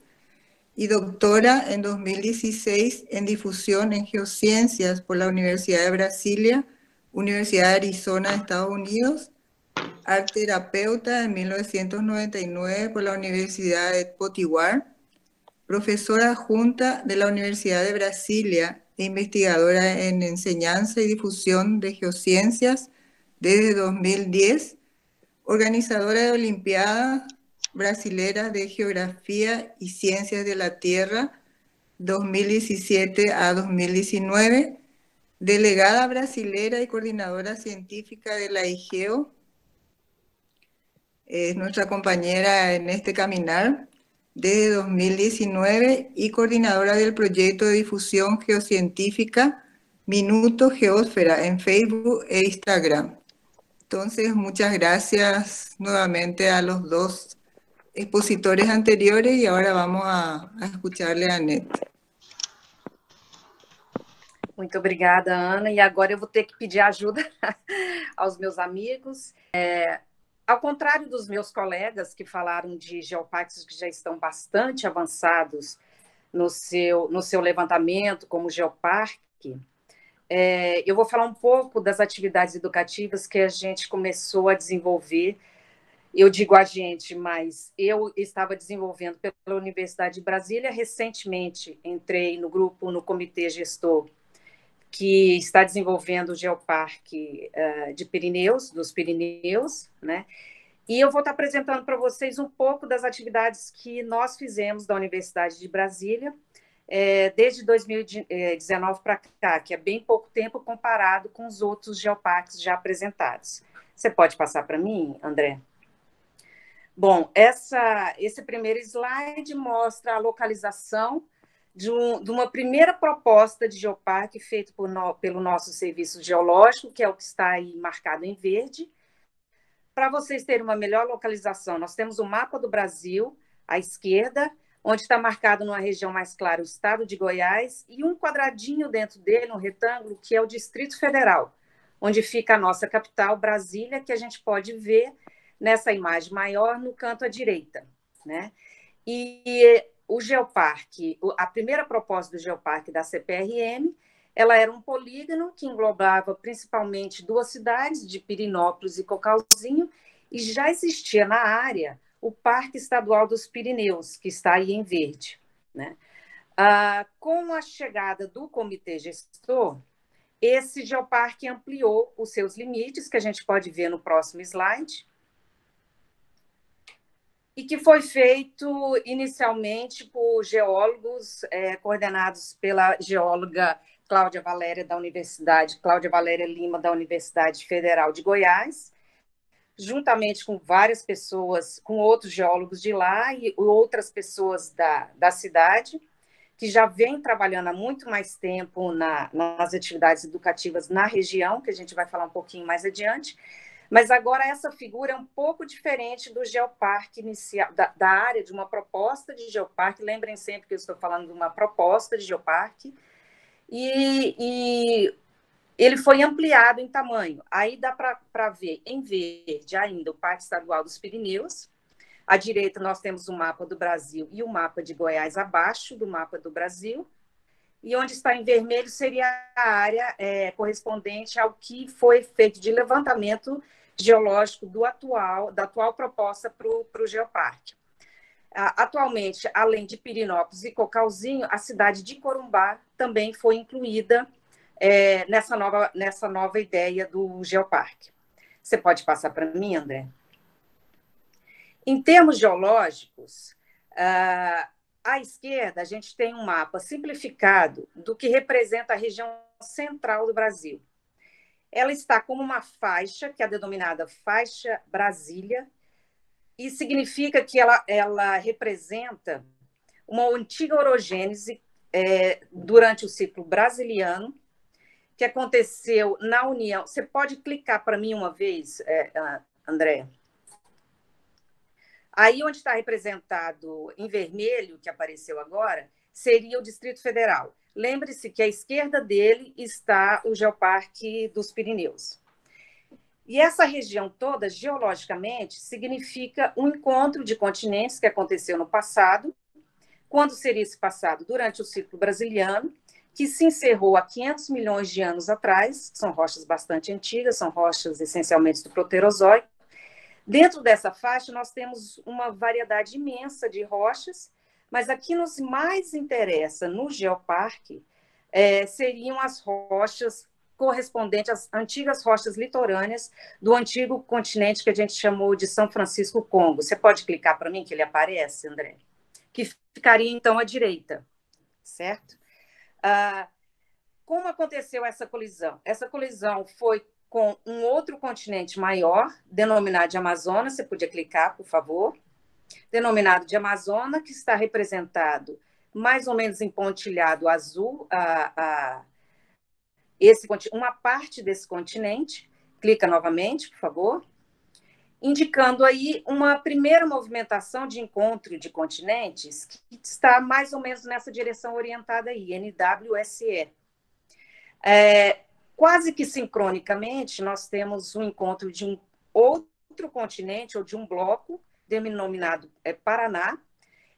Speaker 5: y doctora en 2016 en Difusión en Geociencias por la Universidad de Brasilia, Universidad de Arizona, Estados Unidos, artterapeuta en 1999 por la Universidad de Potiguar, profesora adjunta de la Universidad de Brasilia e investigadora en enseñanza y difusión de geociencias desde 2010, organizadora de Olimpiadas Brasileras de Geografía y Ciencias de la Tierra 2017 a 2019, delegada brasilera y coordinadora científica de la IGEO, es nuestra compañera en este caminar desde 2019 y coordinadora del proyecto de difusión geocientífica Minuto Geósfera en Facebook e Instagram. Entonces, muchas gracias nuevamente a los 2 expositores anteriores e agora vamos a escucharle a Anete.
Speaker 1: Muito obrigada, Ana. E agora eu vou ter que pedir ajuda aos meus amigos. Ao contrário dos meus colegas que falaram de geoparques que já estão bastante avançados no seu levantamento como geoparque, eu vou falar um pouco das atividades educativas que a gente começou a desenvolver. Eu digo a gente, mas eu estava desenvolvendo pela Universidade de Brasília. Recentemente entrei no grupo, no comitê gestor, que está desenvolvendo o Geoparque dos Pirineus, né? E eu vou estar apresentando para vocês um pouco das atividades que nós fizemos da Universidade de Brasília desde 2019 para cá, que é bem pouco tempo comparado com os outros geoparques já apresentados. Você pode passar para mim, André? Bom, esse primeiro slide mostra a localização de uma primeira proposta de geoparque feito pelo nosso serviço geológico, que é o que está aí marcado em verde. Para vocês terem uma melhor localização, nós temos o mapa do Brasil, à esquerda, onde está marcado numa região mais clara o estado de Goiás, e um quadradinho dentro dele, um retângulo, que é o Distrito Federal, onde fica a nossa capital, Brasília, que a gente pode ver nessa imagem maior no canto à direita, né? E o geoparque, a primeira proposta do geoparque da CPRM, ela era um polígono que englobava principalmente 2 cidades, de Pirinópolis e Cocalzinho, e já existia na área o Parque Estadual dos Pirineus, que está aí em verde, né? Com a chegada do comitê gestor, esse geoparque ampliou os seus limites, que a gente pode ver no próximo slide, e que foi feito inicialmente por geólogos coordenados pela geóloga Cláudia Valéria Lima, da Universidade Federal de Goiás, juntamente com várias pessoas, com outros geólogos de lá e outras pessoas da cidade, que já vem trabalhando há muito mais tempo nas atividades educativas na região, que a gente vai falar um pouquinho mais adiante. Mas agora essa figura é um pouco diferente do geoparque inicial, da área de uma proposta de geoparque. Lembrem sempre que eu estou falando de uma proposta de geoparque. E ele foi ampliado em tamanho. Aí dá para ver em verde ainda o Parque Estadual dos Pirineus. À direita nós temos o mapa do Brasil e o mapa de Goiás abaixo do mapa do Brasil. E onde está em vermelho seria a área correspondente ao que foi feito de levantamento geológico da atual proposta para o geoparque. Atualmente, além de Pirinópolis e Cocalzinho, a cidade de Corumbá também foi incluída nessa nova ideia do geoparque. Você pode passar para mim, André? Em termos geológicos, à esquerda, a gente tem um mapa simplificado do que representa a região central do Brasil. Ela está como uma faixa, que é denominada faixa Brasília, e significa que ela representa uma antiga orogênese durante o ciclo brasiliano, que aconteceu na União. Você pode clicar para mim uma vez, André? Aí, onde está representado em vermelho, que apareceu agora, seria o Distrito Federal. Lembre-se que à esquerda dele está o Geoparque dos Pirineus. E essa região toda, geologicamente, significa um encontro de continentes que aconteceu no passado. Quando seria esse passado? Durante o ciclo brasiliano, que se encerrou há 500 milhões de anos atrás. São rochas bastante antigas, são rochas essencialmente do Proterozoico. Dentro dessa faixa, nós temos uma variedade imensa de rochas, mas aqui nos mais interessa, no geoparque, seriam as rochas correspondentes às antigas rochas litorâneas do antigo continente que a gente chamou de São Francisco Congo. Você pode clicar para mim que ele aparece, André? Que ficaria, então, à direita, certo? Como aconteceu essa colisão? Essa colisão foi com um outro continente maior, denominado de Amazonas. Você podia clicar, por favor? Denominado de Amazonas, que está representado mais ou menos em pontilhado azul, uma parte desse continente. Clica novamente, por favor. Indicando aí uma primeira movimentação de encontro de continentes que está mais ou menos nessa direção orientada aí, NWSE. Quase que sincronicamente, nós temos um encontro de um outro continente, ou de um bloco, denominado Paraná,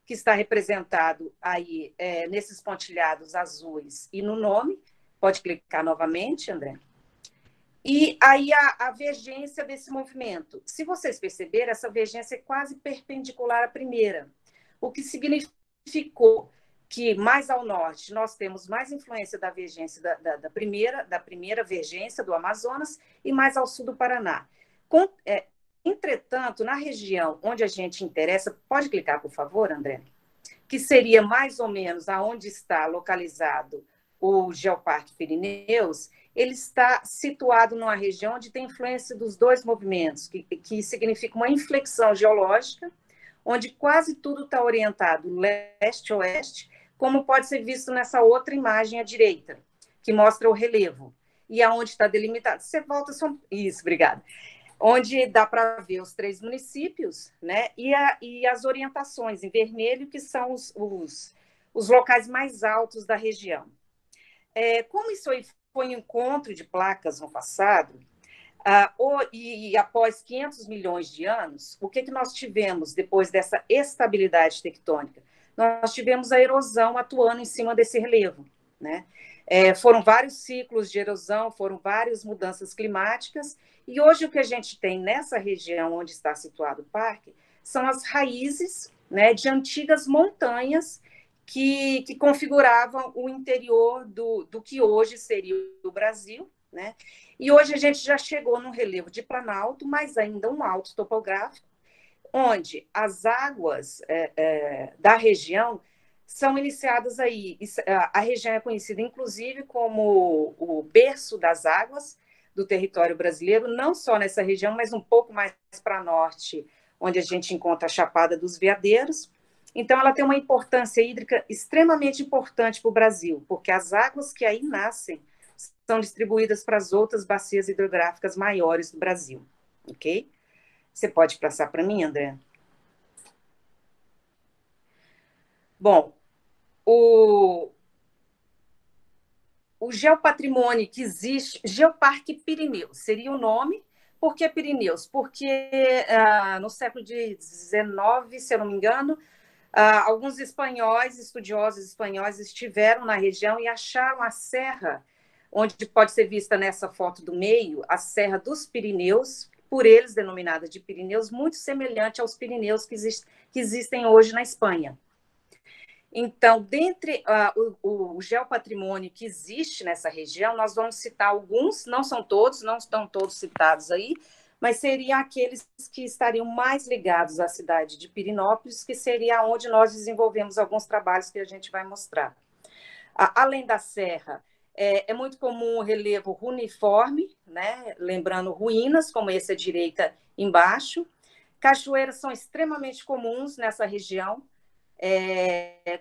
Speaker 1: que está representado aí nesses pontilhados azuis e no nome. Pode clicar novamente, André. E aí a vergência desse movimento. Se vocês perceberem, essa vergência é quase perpendicular à primeira, o que significou que mais ao norte nós temos mais influência da vergência da primeira vergência do Amazonas e mais ao sul do Paraná. Entretanto, na região onde a gente interessa, pode clicar, por favor, André, que seria mais ou menos aonde está localizado o Geoparque Pirineus, ele está situado numa região onde tem influência dos dois movimentos, que significa uma inflexão geológica, onde quase tudo está orientado leste-oeste, como pode ser visto nessa outra imagem à direita, que mostra o relevo. E aonde está delimitado. Você volta... Isso, obrigada. Onde dá para ver os 3 municípios, né? E as orientações em vermelho, que são os locais mais altos da região. Como isso foi um encontro de placas no passado, e após 500 milhões de anos, o que nós tivemos depois dessa estabilidade tectônica? Nós tivemos a erosão atuando em cima desse relevo, né? Foram vários ciclos de erosão, foram várias mudanças climáticas, e hoje o que a gente tem nessa região onde está situado o parque são as raízes, né, de antigas montanhas que configuravam o interior do que hoje seria o Brasil, né? E hoje a gente já chegou num relevo de planalto, mas ainda um alto topográfico, onde as águas da região são iniciadas aí. A região é conhecida, inclusive, como o berço das águas, do território brasileiro, não só nessa região, mas um pouco mais para norte, onde a gente encontra a Chapada dos Veadeiros. Então, ela tem uma importância hídrica extremamente importante para o Brasil, porque as águas que aí nascem são distribuídas para as outras bacias hidrográficas maiores do Brasil, ok? Você pode passar para mim, André? Bom, o geopatrimônio que existe, Geoparque Pirineus, seria o nome. Por que Pirineus? Porque no século XIX, se eu não me engano, alguns espanhóis, estudiosos espanhóis, estiveram na região e acharam a serra, onde pode ser vista nessa foto do meio, a Serra dos Pirineus, por eles denominada de Pirineus, muito semelhante aos Pirineus que existem hoje na Espanha. Então, dentre o geopatrimônio que existe nessa região, nós vamos citar alguns, não são todos, não estão todos citados aí, mas seriam aqueles que estariam mais ligados à cidade de Pirinópolis, que seria onde nós desenvolvemos alguns trabalhos que a gente vai mostrar. Além da serra, é muito comum o relevo runiforme, né? Lembrando ruínas, como esse à direita embaixo. Cachoeiras são extremamente comuns nessa região,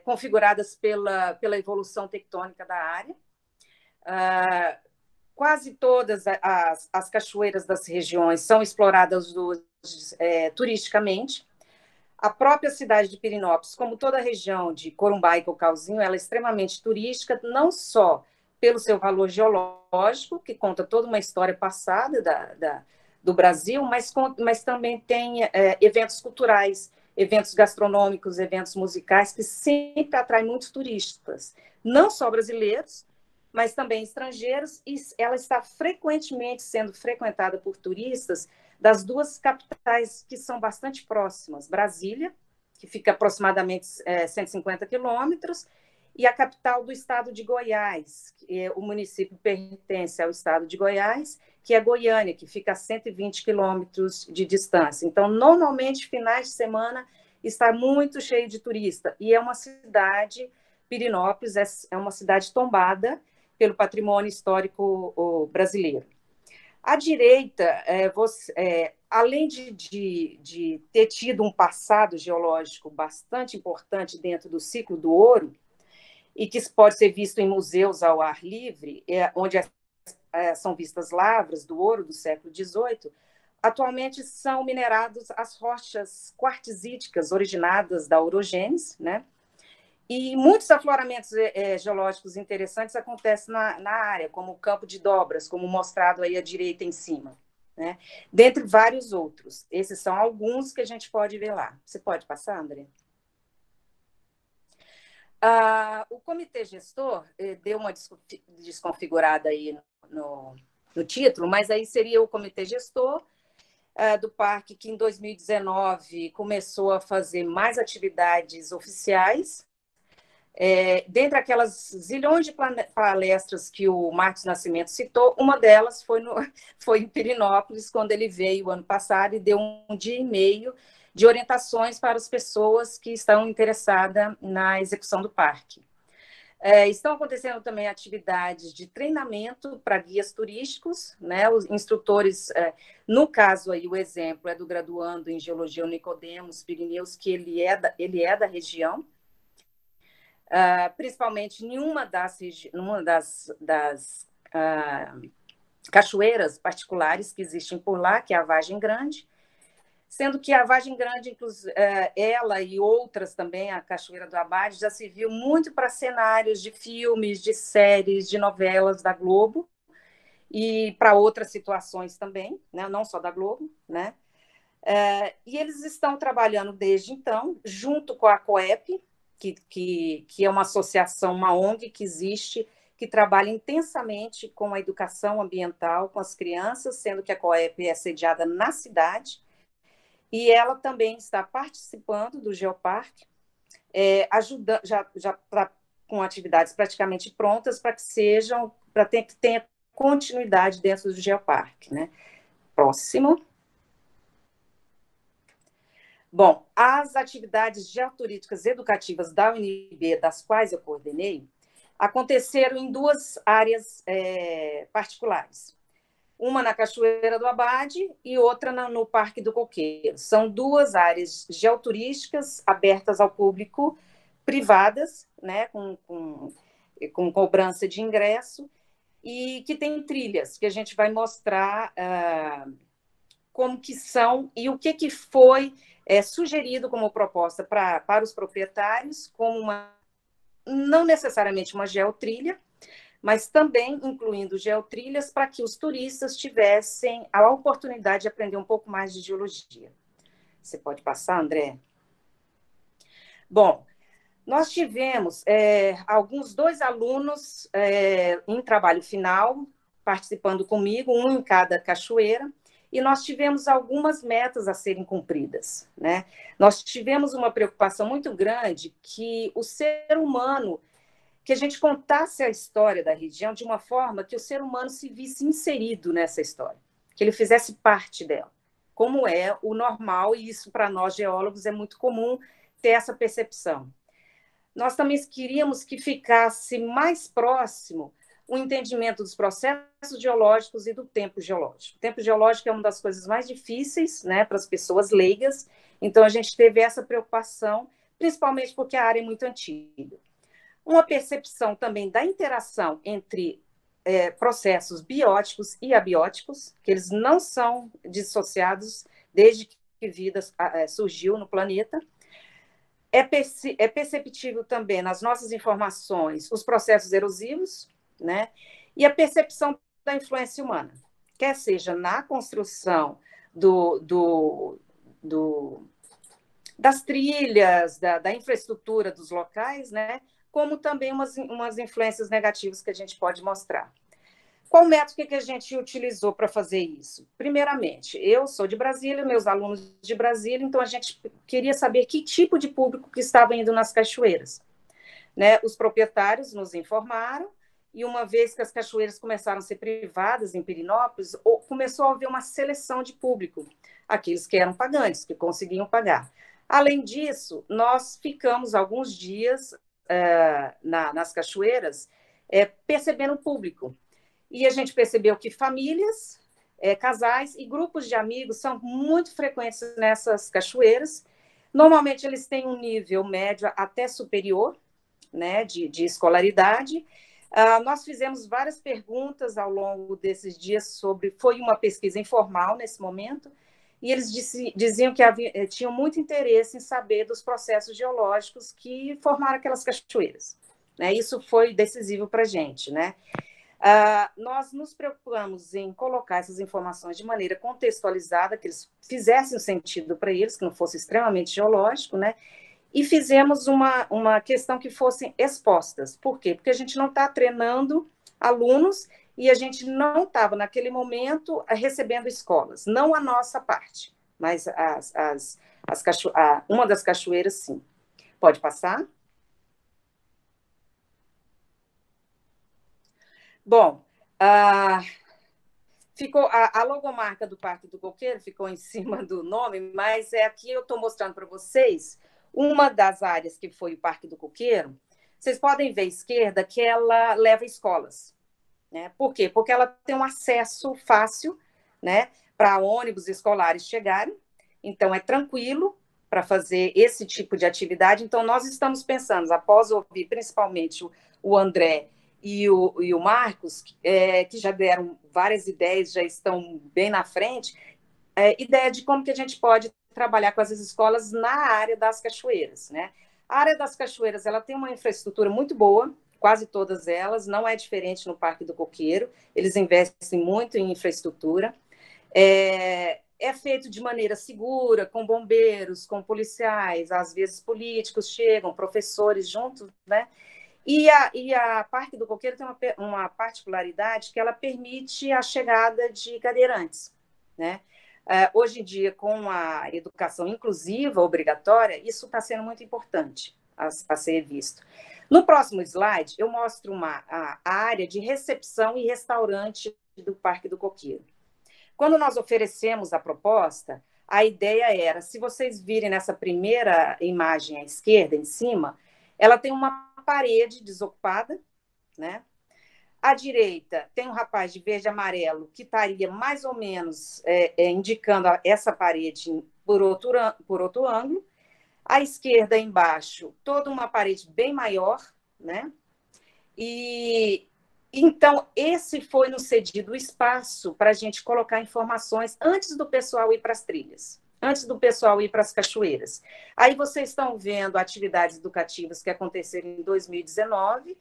Speaker 1: configuradas pela evolução tectônica da área. Quase todas as cachoeiras das regiões são exploradas turisticamente. A própria cidade de Pirinópolis, como toda a região de Corumbá e Cocalzinho, ela é extremamente turística, não só pelo seu valor geológico, que conta toda uma história passada do Brasil, mas também tem eventos culturais, eventos gastronômicos, eventos musicais, que sempre atraem muitos turistas, não só brasileiros, mas também estrangeiros, e ela está frequentemente sendo frequentada por turistas das duas capitais que são bastante próximas, Brasília, que fica aproximadamente 150 quilômetros, e a capital do estado de Goiás, o município pertence ao estado de Goiás, que é Goiânia, que fica a 120 quilômetros de distância. Então, normalmente, finais de semana, está muito cheio de turista, e é uma cidade, Pirinópolis, é uma cidade tombada pelo patrimônio histórico brasileiro. À direita, além de ter tido um passado geológico bastante importante dentro do ciclo do ouro, e que pode ser visto em museus ao ar livre, onde são vistas lavras do ouro do século XVIII, atualmente são minerados as rochas quartzíticas originadas da orogênese, né? E muitos afloramentos geológicos interessantes acontecem na área, como o Campo de Dobras, como mostrado aí à direita em cima, né? Dentre vários outros. Esses são alguns que a gente pode ver lá. Você pode passar, André? O comitê gestor deu uma desconfigurada aí no título, mas aí seria o comitê gestor do parque, que em 2019 começou a fazer mais atividades oficiais. Dentre aquelas zilhões de palestras que o Marcos Nascimento citou, uma delas foi em Pirinópolis, quando ele veio ano passado e deu um dia e meio de orientações para as pessoas que estão interessadas na execução do parque. Estão acontecendo também atividades de treinamento para guias turísticos, né? Os instrutores, no caso aí o exemplo é do graduando em Geologia Nicodemos Pirineus, que ele é da região, principalmente em uma das cachoeiras particulares que existem por lá, que é a Vargem Grande, sendo que a Vargem Grande, ela e outras também, a Cachoeira do Abade, já se viu muito para cenários de filmes, de séries, de novelas da Globo, e para outras situações também, né? Não só da Globo, né? E eles estão trabalhando desde então, junto com a COEP, que é uma associação, uma ONG que existe, que trabalha intensamente com a educação ambiental com as crianças, sendo que a COEP é sediada na cidade, e ela também está participando do Geoparque, ajudando já com atividades praticamente prontas para que tenha continuidade dentro do Geoparque, né? Próximo. Bom, as atividades geoturísticas educativas da UNB, das quais eu coordenei, aconteceram em duas áreas particulares. uma na Cachoeira do Abade e outra no Parque do Coqueiro. São duas áreas geoturísticas abertas ao público, privadas, né, com cobrança de ingresso, e que tem trilhas que a gente vai mostrar como que são e o que foi sugerido como proposta para os proprietários, como não necessariamente uma geotrilha, mas também incluindo geotrilhas para que os turistas tivessem a oportunidade de aprender um pouco mais de geologia. Você pode passar, André? Bom, nós tivemos alguns 2 alunos em trabalho final, participando comigo, um em cada cachoeira, e nós tivemos algumas metas a serem cumpridas, né? Nós tivemos uma preocupação muito grande que o ser humano, que a gente contasse a história da região de uma forma que o ser humano se visse inserido nessa história, que ele fizesse parte dela, como é o normal, e isso para nós geólogos é muito comum ter essa percepção. Nós também queríamos que ficasse mais próximo o entendimento dos processos geológicos e do tempo geológico. O tempo geológico é uma das coisas mais difíceis, né, para as pessoas leigas, então a gente teve essa preocupação, principalmente porque a área é muito antiga. Uma percepção também da interação entre processos bióticos e abióticos, que eles não são dissociados desde que a vida surgiu no planeta. É perceptível também nas nossas informações os processos erosivos, né? E a percepção da influência humana, quer seja na construção das trilhas, da infraestrutura dos locais, né? Como também umas influências negativas que a gente pode mostrar. Qual método que a gente utilizou para fazer isso? Primeiramente, eu sou de Brasília, meus alunos de Brasília, então a gente queria saber que tipo de público que estava indo nas cachoeiras, né? Os proprietários nos informaram, e uma vez que as cachoeiras começaram a ser privadas em Pirenópolis, começou a haver uma seleção de público, aqueles que eram pagantes, que conseguiam pagar. Além disso, nós ficamos alguns dias nas cachoeiras percebendo o público. E a gente percebeu que famílias, casais e grupos de amigos são muito frequentes nessas cachoeiras. Normalmente, eles têm um nível médio até superior, né, de escolaridade. Nós fizemos várias perguntas ao longo desses dias foi uma pesquisa informal nesse momento, e eles diziam que tinham muito interesse em saber dos processos geológicos que formaram aquelas cachoeiras, né? Isso foi decisivo para a gente, né? Nós nos preocupamos em colocar essas informações de maneira contextualizada, que eles fizessem sentido para eles, que não fosse extremamente geológico, né? E fizemos uma questão que fossem expostas. Por quê? Porque a gente não está treinando alunos e a gente não estava, naquele momento, recebendo escolas. Não a nossa parte, mas uma das cachoeiras, sim. Pode passar? Bom, ficou a logomarca do Parque do Coqueiro ficou em cima do nome, mas aqui eu estou mostrando para vocês uma das áreas que foi o Parque do Coqueiro. Vocês podem ver à esquerda que ela leva escolas, né? Por quê? Porque ela tem um acesso fácil, né, para ônibus escolares chegarem, então é tranquilo para fazer esse tipo de atividade. Então, nós estamos pensando, após ouvir principalmente o André e o Marcos, que já deram várias ideias, já estão bem na frente, ideia de como que a gente pode trabalhar com essas escolas na área das cachoeiras, né? A área das cachoeiras, ela tem uma infraestrutura muito boa, quase todas elas, não é diferente no Parque do Coqueiro, eles investem muito em infraestrutura, é feito de maneira segura, com bombeiros, com policiais, às vezes políticos chegam, professores juntos, né? E a Parque do Coqueiro tem uma particularidade que ela permite a chegada de cadeirantes, né? Hoje em dia, com a educação inclusiva obrigatória, isso está sendo muito importante a ser visto. No próximo slide, eu mostro a área de recepção e restaurante do Parque do Coqueiro. Quando nós oferecemos a proposta, a ideia era, se vocês virem nessa primeira imagem à esquerda, em cima, ela tem uma parede desocupada, né? À direita tem um rapaz de verde e amarelo que estaria mais ou menos indicando essa parede por outro ângulo. À esquerda, embaixo, toda uma parede bem maior, né? E então, esse foi nos cedido o espaço para a gente colocar informações antes do pessoal ir para as trilhas, antes do pessoal ir para as cachoeiras. Aí vocês estão vendo atividades educativas que aconteceram em 2019,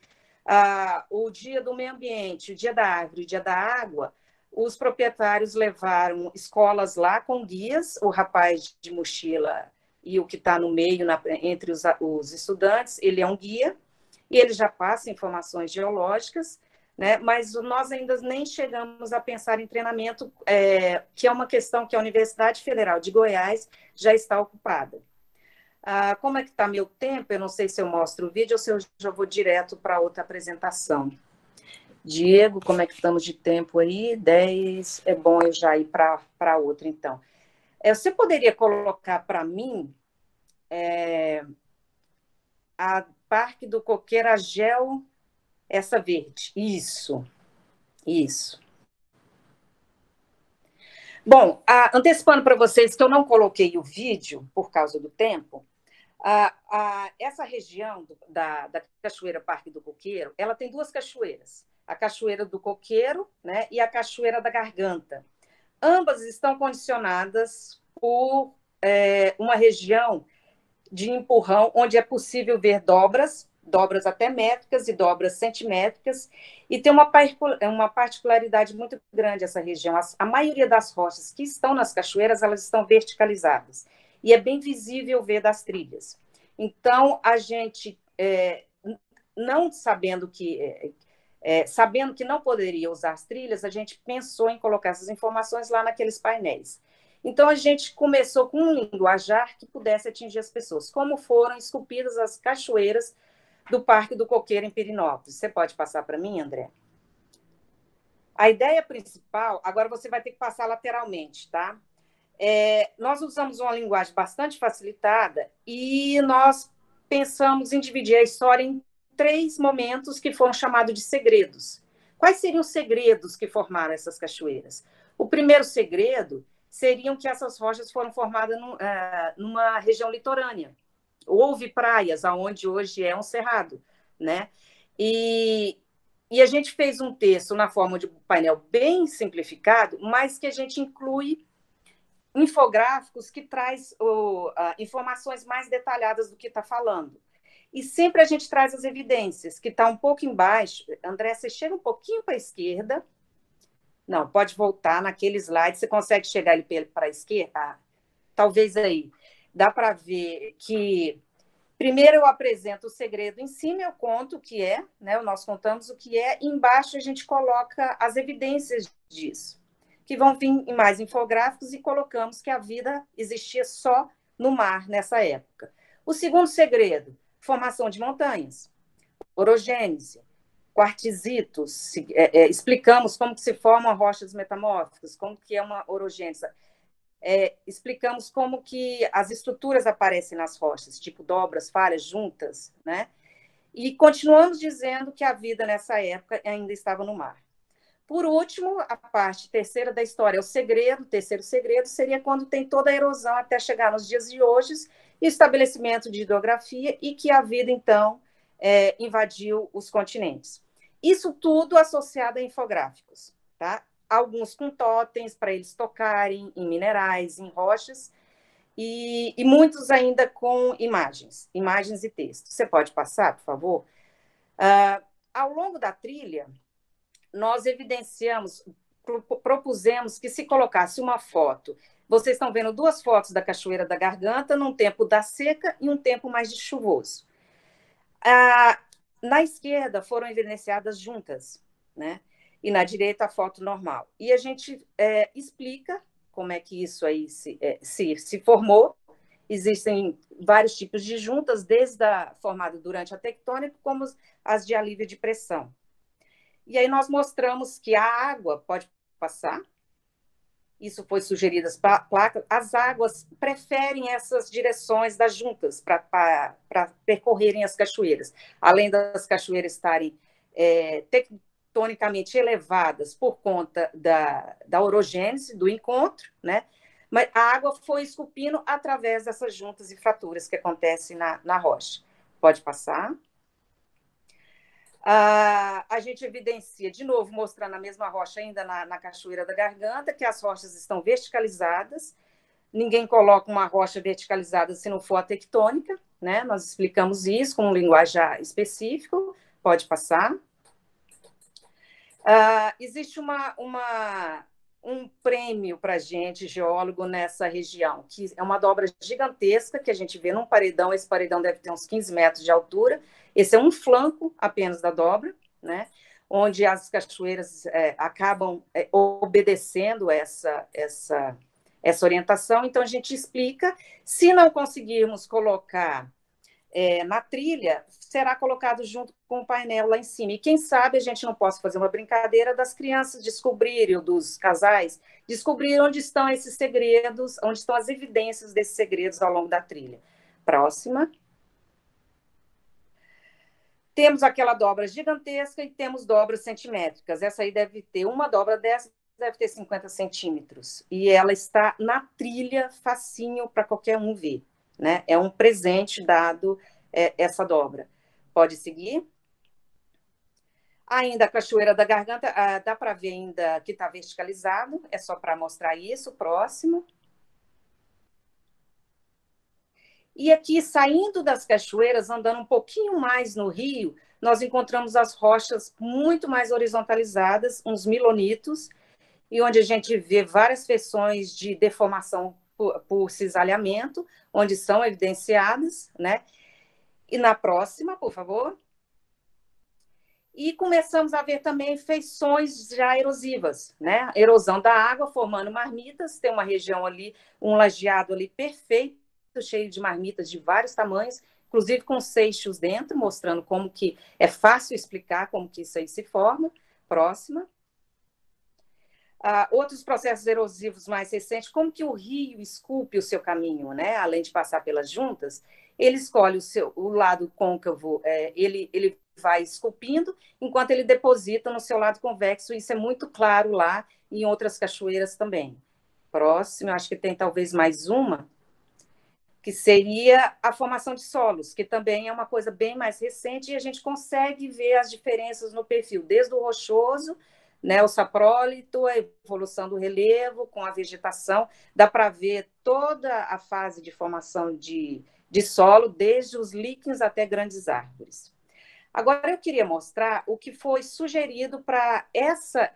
Speaker 1: o Dia do Meio Ambiente, o Dia da Árvore, o Dia da Água. Os proprietários levaram escolas lá com guias, o rapaz de mochila e o que está no meio, entre os estudantes, ele é um guia, e ele já passa informações geológicas, né? Mas nós ainda nem chegamos a pensar em treinamento, que é uma questão que a Universidade Federal de Goiás já está ocupada. Como é que está meu tempo? Eu não sei se eu mostro o vídeo ou se eu já vou direto para outra apresentação. Diego, como é que estamos de tempo aí? 10, é bom eu já ir para outra, então. Você poderia colocar para mim a Parque do Coqueiro, a gel, essa verde. Isso. Bom, antecipando para vocês que eu não coloquei o vídeo por causa do tempo, essa região da Cachoeira Parque do Coqueiro, ela tem duas cachoeiras, a Cachoeira do Coqueiro, né, e a Cachoeira da Garganta. Ambas estão condicionadas por uma região de empurrão, onde é possível ver dobras até métricas e dobras centimétricas, e tem uma particularidade muito grande essa região. A maioria das rochas que estão nas cachoeiras, elas estão verticalizadas, e é bem visível ver das trilhas. Então, a gente, não sabendo que não poderia usar as trilhas, a gente pensou em colocar essas informações lá naqueles painéis. Então, a gente começou com um linguajar que pudesse atingir as pessoas, como foram esculpidas as cachoeiras do Parque do Coqueiro em Pirenópolis. Você pode passar para mim, André? A ideia principal, agora você vai ter que passar lateralmente, tá? Nós usamos uma linguagem bastante facilitada e nós pensamos em dividir a história em 3 momentos que foram chamados de segredos. Quais seriam os segredos que formaram essas cachoeiras? O primeiro segredo seriam que essas rochas foram formadas numa região litorânea. Houve praias, onde hoje é um cerrado, né? E a gente fez um texto na forma de painel bem simplificado, mas que a gente inclui infográficos que traz informações mais detalhadas do que está falando. E sempre a gente traz as evidências, que está um pouco embaixo. André, você chega um pouquinho para a esquerda. Não, pode voltar naquele slide. Você consegue chegar ele para a esquerda? Talvez aí. Dá para ver que, primeiro eu apresento o segredo em cima, eu conto o que é, né? Nós contamos o que é, e embaixo a gente coloca as evidências disso, que vão vir em mais infográficos, e colocamos que a vida existia só no mar nessa época. O segundo segredo, formação de montanhas, orogênese, quartzitos, explicamos como que se formam rochas metamórficas, como que é uma orogênese, explicamos como que as estruturas aparecem nas rochas, tipo dobras, falhas, juntas, né? E continuamos dizendo que a vida nessa época ainda estava no mar. Por último, a parte terceira da história, o terceiro segredo seria quando tem toda a erosão até chegar nos dias de hoje, e estabelecimento de hidrografia, e que a vida, então, invadiu os continentes. Isso tudo associado a infográficos, tá? Alguns com totens para eles tocarem em minerais, em rochas, e muitos ainda com imagens e texto. Você pode passar, por favor? Ao longo da trilha, nós propusemos que se colocasse uma foto. Vocês estão vendo 2 fotos da Cachoeira da Garganta, num tempo da seca e um tempo mais de chuvoso. Na esquerda foram evidenciadas juntas, né? E na direita a foto normal. E a gente explica como é que isso aí se formou. Existem vários tipos de juntas, desde a formada durante a tectônica, como as de alívio de pressão. E aí nós mostramos que a água, pode passar, isso foi sugerido as placas, as águas preferem essas direções das juntas para percorrerem as cachoeiras. Além das cachoeiras estarem tectonicamente elevadas por conta da orogênese, do encontro, né? Mas a água foi esculpindo através dessas juntas e fraturas que acontecem na rocha. Pode passar. A gente evidencia, de novo, mostrando a mesma rocha ainda na Cachoeira da Garganta, que as rochas estão verticalizadas. Ninguém coloca uma rocha verticalizada se não for a tectônica, né? Nós explicamos isso com um linguajar específico. Pode passar. Existe um prêmio para a gente, geólogo, nessa região, que é uma dobra gigantesca que a gente vê num paredão. Esse paredão deve ter uns 15 metros de altura. Esse é um flanco apenas da dobra, né? Onde as cachoeiras acabam obedecendo essa orientação. Então, a gente explica. Se não conseguirmos colocar na trilha, será colocado junto com o painel lá em cima. E quem sabe a gente não possa fazer uma brincadeira das crianças descobrirem, ou dos casais, descobrir onde estão esses segredos, onde estão as evidências desses segredos ao longo da trilha. Próxima. Temos aquela dobra gigantesca e temos dobras centimétricas. Essa aí deve ter, uma dobra dessa deve ter 50 centímetros. E ela está na trilha, facinho para qualquer um ver. Né? É um presente dado essa dobra. Pode seguir. Ainda a Cachoeira da Garganta, dá para ver ainda que está verticalizado, é só para mostrar isso. Próximo. E aqui, saindo das cachoeiras, andando um pouquinho mais no rio, nós encontramos as rochas muito mais horizontalizadas, uns milonitos, e onde a gente vê várias feições de deformação por cisalhamento, onde são evidenciadas, né? E na próxima, por favor. E começamos a ver também feições já erosivas, né? Erosão da água, formando marmitas. Tem uma região ali, um lajeado ali perfeito, cheio de marmitas de vários tamanhos, inclusive com seixos dentro, mostrando como que é fácil explicar como que isso aí se forma. Próxima. Outros processos erosivos mais recentes, como que o rio esculpe o seu caminho, né? Além de passar pelas juntas, ele escolhe o lado côncavo, ele vai esculpindo, enquanto ele deposita no seu lado convexo. Isso é muito claro lá e em outras cachoeiras também. Próximo, acho que tem talvez mais uma, que seria a formação de solos, que também é uma coisa bem mais recente, e a gente consegue ver as diferenças no perfil, desde o rochoso, né, o saprólito, a evolução do relevo com a vegetação, dá para ver toda a fase de formação de solo, desde os líquens até grandes árvores. Agora, eu queria mostrar o que foi sugerido para essa...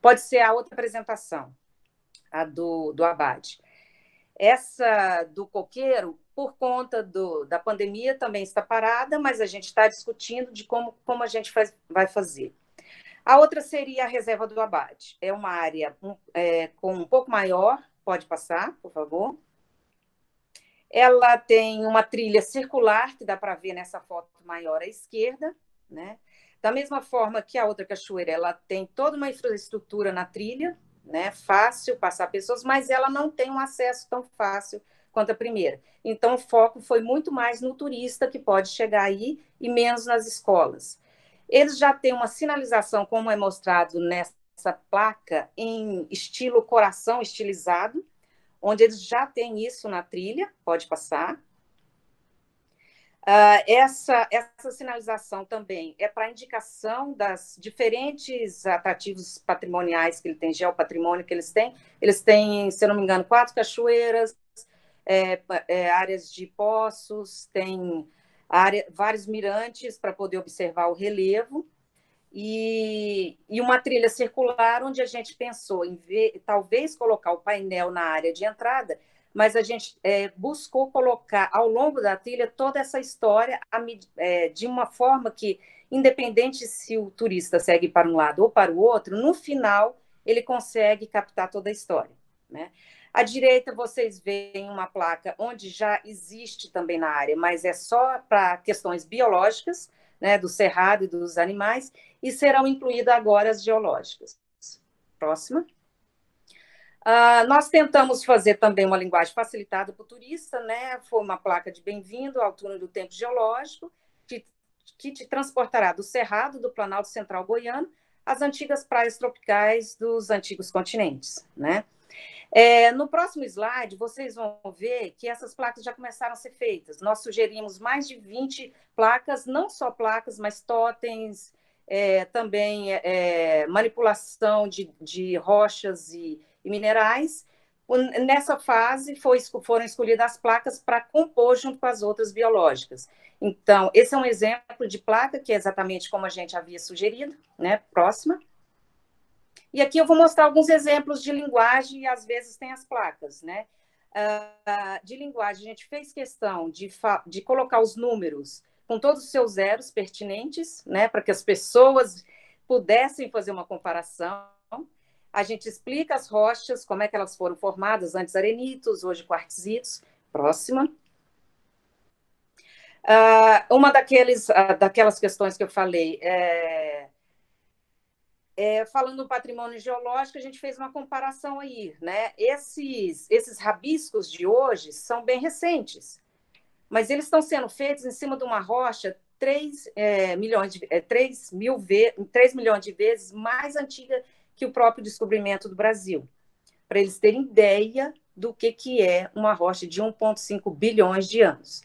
Speaker 1: Pode ser a outra apresentação, a do Abade. Essa do coqueiro, por conta da pandemia, também está parada, mas a gente está discutindo de como a gente vai fazer. A outra seria a reserva do Abade. É uma área com um pouco maior, pode passar, por favor. Ela tem uma trilha circular, que dá para ver nessa foto maior à esquerda, né? Da mesma forma que a outra cachoeira, ela tem toda uma infraestrutura na trilha, né? Fácil passar pessoas, mas ela não tem um acesso tão fácil quanto a primeira. Então, o foco foi muito mais no turista que pode chegar aí e menos nas escolas. Eles já têm uma sinalização, como é mostrado nessa placa, em estilo coração estilizado, onde eles já têm isso na trilha, pode passar. Essa sinalização também é para indicação das diferentes atrativos patrimoniais que ele tem, geopatrimônio que eles têm. Eles têm, se eu não me engano, 4 cachoeiras, áreas de poços, tem vários mirantes para poder observar o relevo, e uma trilha circular onde a gente pensou em talvez colocar o painel na área de entrada, mas a gente buscou colocar ao longo da trilha toda essa história de uma forma que, independente se o turista segue para um lado ou para o outro, no final ele consegue captar toda a história, né? À direita, vocês veem uma placa onde já existe também na área, mas é só para questões biológicas, né, do cerrado e dos animais, e serão incluídas agora as geológicas. Próxima. Nós tentamos fazer também uma linguagem facilitada para o turista, né? Foi uma placa de bem-vindo ao túnel do tempo geológico, que que te transportará do Cerrado do Planalto Central Goiano às antigas praias tropicais dos antigos continentes, né? No próximo slide, vocês vão ver que essas placas já começaram a ser feitas. Nós sugerimos mais de 20 placas, não só placas, mas totens, também manipulação de rochas e minerais. Nessa fase, foram escolhidas as placas para compor junto com as outras biológicas. Então, esse é um exemplo de placa, que é exatamente como a gente havia sugerido, né? Próxima. E aqui eu vou mostrar alguns exemplos de linguagem, e às vezes tem as placas, né? De linguagem, a gente fez questão de colocar os números com todos os seus zeros pertinentes, né? Para que as pessoas pudessem fazer uma comparação. A gente explica as rochas, como é que elas foram formadas, antes arenitos, hoje quartzitos. Próxima. Uma daquelas questões que eu falei, falando do patrimônio geológico, a gente fez uma comparação aí, né? Esses rabiscos de hoje são bem recentes, mas eles estão sendo feitos em cima de uma rocha 3 milhões de vezes mais antiga que o próprio descobrimento do Brasil, para eles terem ideia do que é uma rocha de 1,5 bilhões de anos,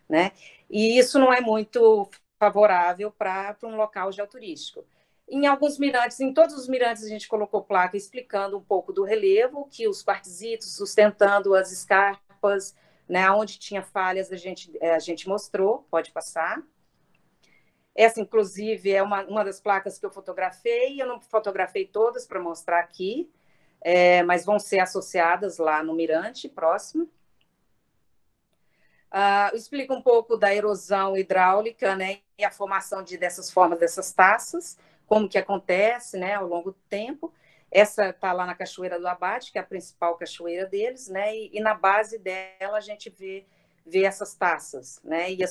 Speaker 1: né? E isso não é muito favorável para um local geoturístico. Em alguns mirantes, em todos os mirantes, a gente colocou placa explicando um pouco do relevo, que os quartzitos sustentando as escarpas, né, onde tinha falhas, a gente mostrou, pode passar. Essa, inclusive, é uma das placas que eu fotografei. Eu não fotografei todas para mostrar aqui, mas vão ser associadas lá no mirante. Próximo. Explica um pouco da erosão hidráulica, né, e a formação dessas formas, dessas taças, como que acontece, né, ao longo do tempo. Essa está lá na Cachoeira do Abate, que é a principal cachoeira deles, né, e na base dela a gente vê essas taças, né, e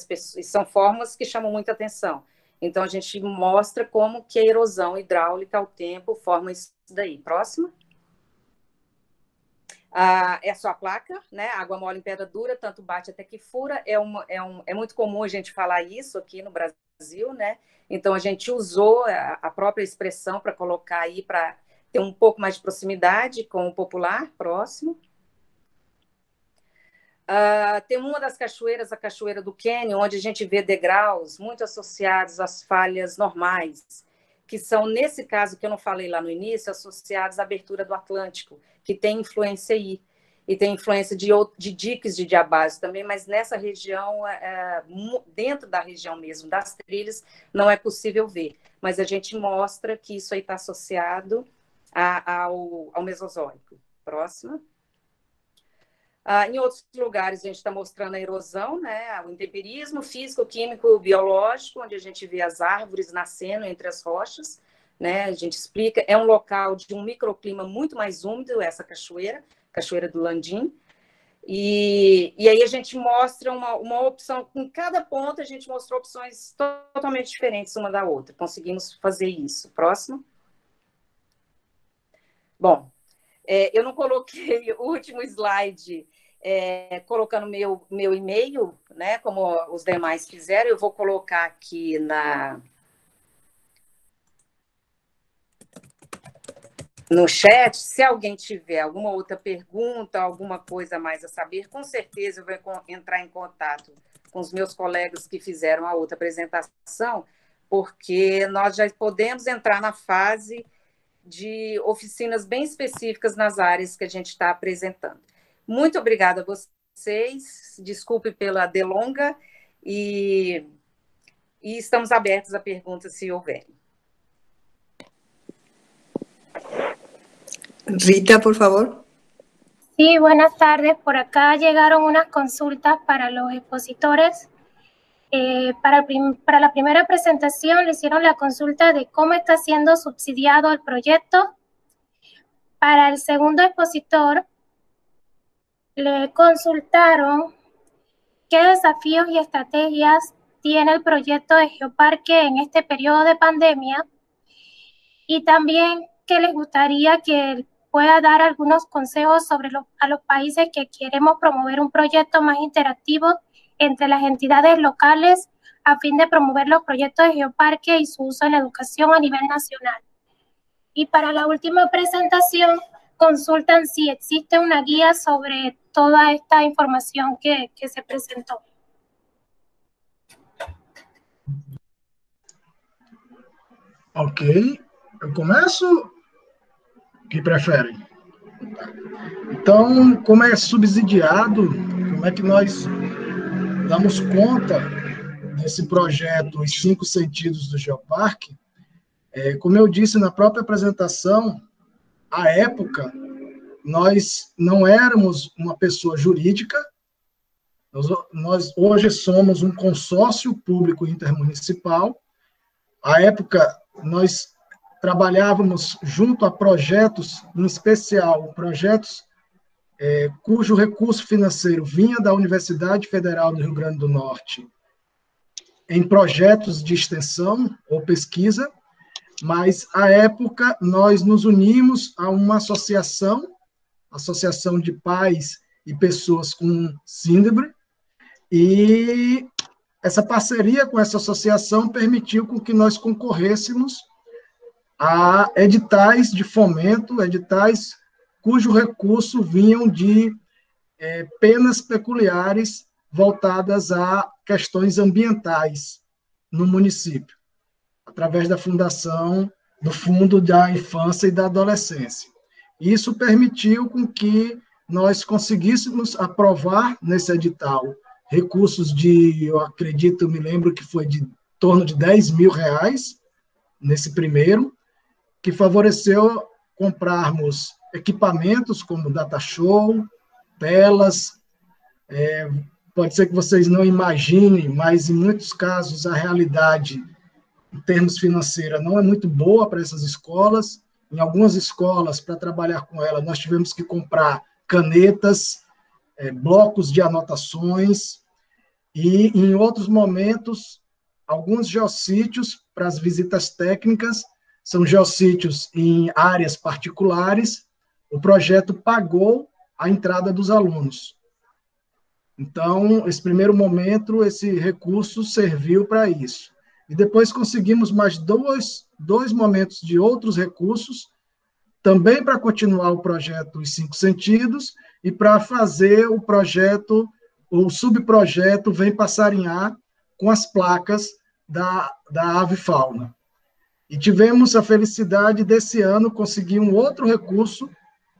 Speaker 1: são formas que chamam muita atenção. Então, a gente mostra como que a erosão hidráulica ao tempo forma isso daí. Próximo. É só a placa, né? Água mole em pedra dura, tanto bate até que fura. É muito comum a gente falar isso aqui no Brasil, né? Então, a gente usou a própria expressão para colocar aí, para ter um pouco mais de proximidade com o popular. Próximo. Tem uma das cachoeiras, a Cachoeira do Quênia, onde a gente vê degraus muito associados às falhas normais, que são, nesse caso que eu não falei lá no início, associados à abertura do Atlântico, que tem influência aí, e tem influência de diques de diabásio também, mas nessa região, dentro da região mesmo, das trilhas, não é possível ver. Mas a gente mostra que isso aí está associado ao Mesozoico. Próxima. Em outros lugares, a gente está mostrando a erosão, né? O intemperismo físico, químico, biológico, onde a gente vê as árvores nascendo entre as rochas, né? A gente explica, é um local de um microclima muito mais úmido, essa cachoeira, Cachoeira do Landim, e aí a gente mostra uma opção, em cada ponto a gente mostrou opções totalmente diferentes uma da outra, conseguimos fazer isso. Próximo. Bom, eu não coloquei o último slide colocando meu e-mail, né, como os demais fizeram. Eu vou colocar aqui no chat. Se alguém tiver alguma outra pergunta, alguma coisa mais a saber, com certeza eu vou entrar em contato com os meus colegas que fizeram a outra apresentação, porque nós já podemos entrar na fase de oficinas bem específicas nas áreas que a gente está apresentando. Muito obrigada a vocês, desculpe pela delonga, e estamos abertos a perguntas se houverem.
Speaker 5: Rita, por favor.
Speaker 6: Sí, buenas tardes. Por acá llegaron unas consultas para los expositores. Para la primera presentación le hicieron la consulta de cómo está siendo subsidiado el proyecto. Para el segundo expositor le consultaron qué desafíos y estrategias tiene el proyecto de Geoparque en este periodo de pandemia, y también que les gustaría que pueda dar algunos consejos sobre a los países que queremos promover un proyecto más interactivo entre las entidades locales, a fin de promover los proyectos de geoparque y su uso en la educación a nivel nacional. Y para la última presentación, consultan si existe una guía sobre toda esta información que se presentó.
Speaker 2: Ok, eu começo? O que preferem? Então, como é subsidiado, como é que nós damos conta desse projeto Os 5 Sentidos do Geoparque? Como eu disse na própria apresentação, à época, nós não éramos uma pessoa jurídica, nós hoje somos um consórcio público intermunicipal. À época, nós trabalhávamos junto a projetos, em especial projetos cujo recurso financeiro vinha da Universidade Federal do Rio Grande do Norte, em projetos de extensão ou pesquisa, mas, à época, nós nos unimos a uma associação de pais e pessoas com síndrome, e essa parceria com essa associação permitiu com que nós concorrêssemos a editais de fomento, editais cujo recurso vinham de penas peculiares voltadas a questões ambientais no município, através da fundação do Fundo da Infância e da Adolescência. Isso permitiu com que nós conseguíssemos aprovar nesse edital recursos de, eu acredito, me lembro que foi de torno de R$10 mil, nesse primeiro, que favoreceu comprarmos equipamentos como data show, telas, pode ser que vocês não imaginem, mas em muitos casos a realidade, em termos financeiros, não é muito boa para essas escolas. Em algumas escolas, para trabalhar com ela, nós tivemos que comprar canetas, blocos de anotações, e em outros momentos, alguns geossítios para as visitas técnicas, são geossítios em áreas particulares, o projeto pagou a entrada dos alunos. Então, esse primeiro momento, esse recurso serviu para isso. E depois conseguimos mais dois momentos de outros recursos, também para continuar o projeto Os 5 Sentidos e para fazer o projeto, o subprojeto Vem Passarinhar, com as placas da avifauna. E tivemos a felicidade desse ano conseguir um outro recurso,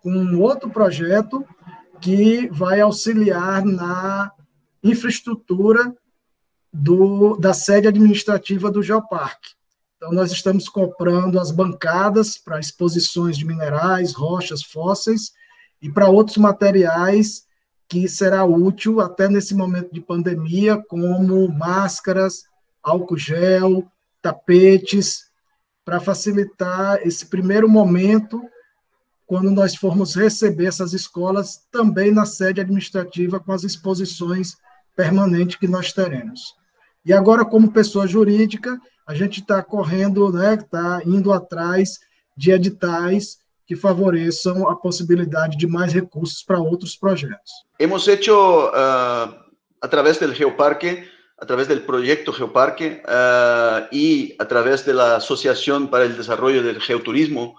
Speaker 2: com um outro projeto, que vai auxiliar na infraestrutura da sede administrativa do Geoparque. Então, nós estamos comprando as bancadas para exposições de minerais, rochas, fósseis, e para outros materiais que será útil até nesse momento de pandemia, como máscaras, álcool gel, tapetes, para facilitar esse primeiro momento, quando nós formos receber essas escolas, também na sede administrativa, com as exposições permanentes que nós teremos. E agora, como pessoa jurídica, a gente está correndo, está indo atrás de editais que favoreçam a possibilidade de mais recursos para outros projetos.
Speaker 4: Hemos hecho, a través del Geoparque, a través del proyecto Geoparque y a través de la Asociación para el Desarrollo del Geoturismo,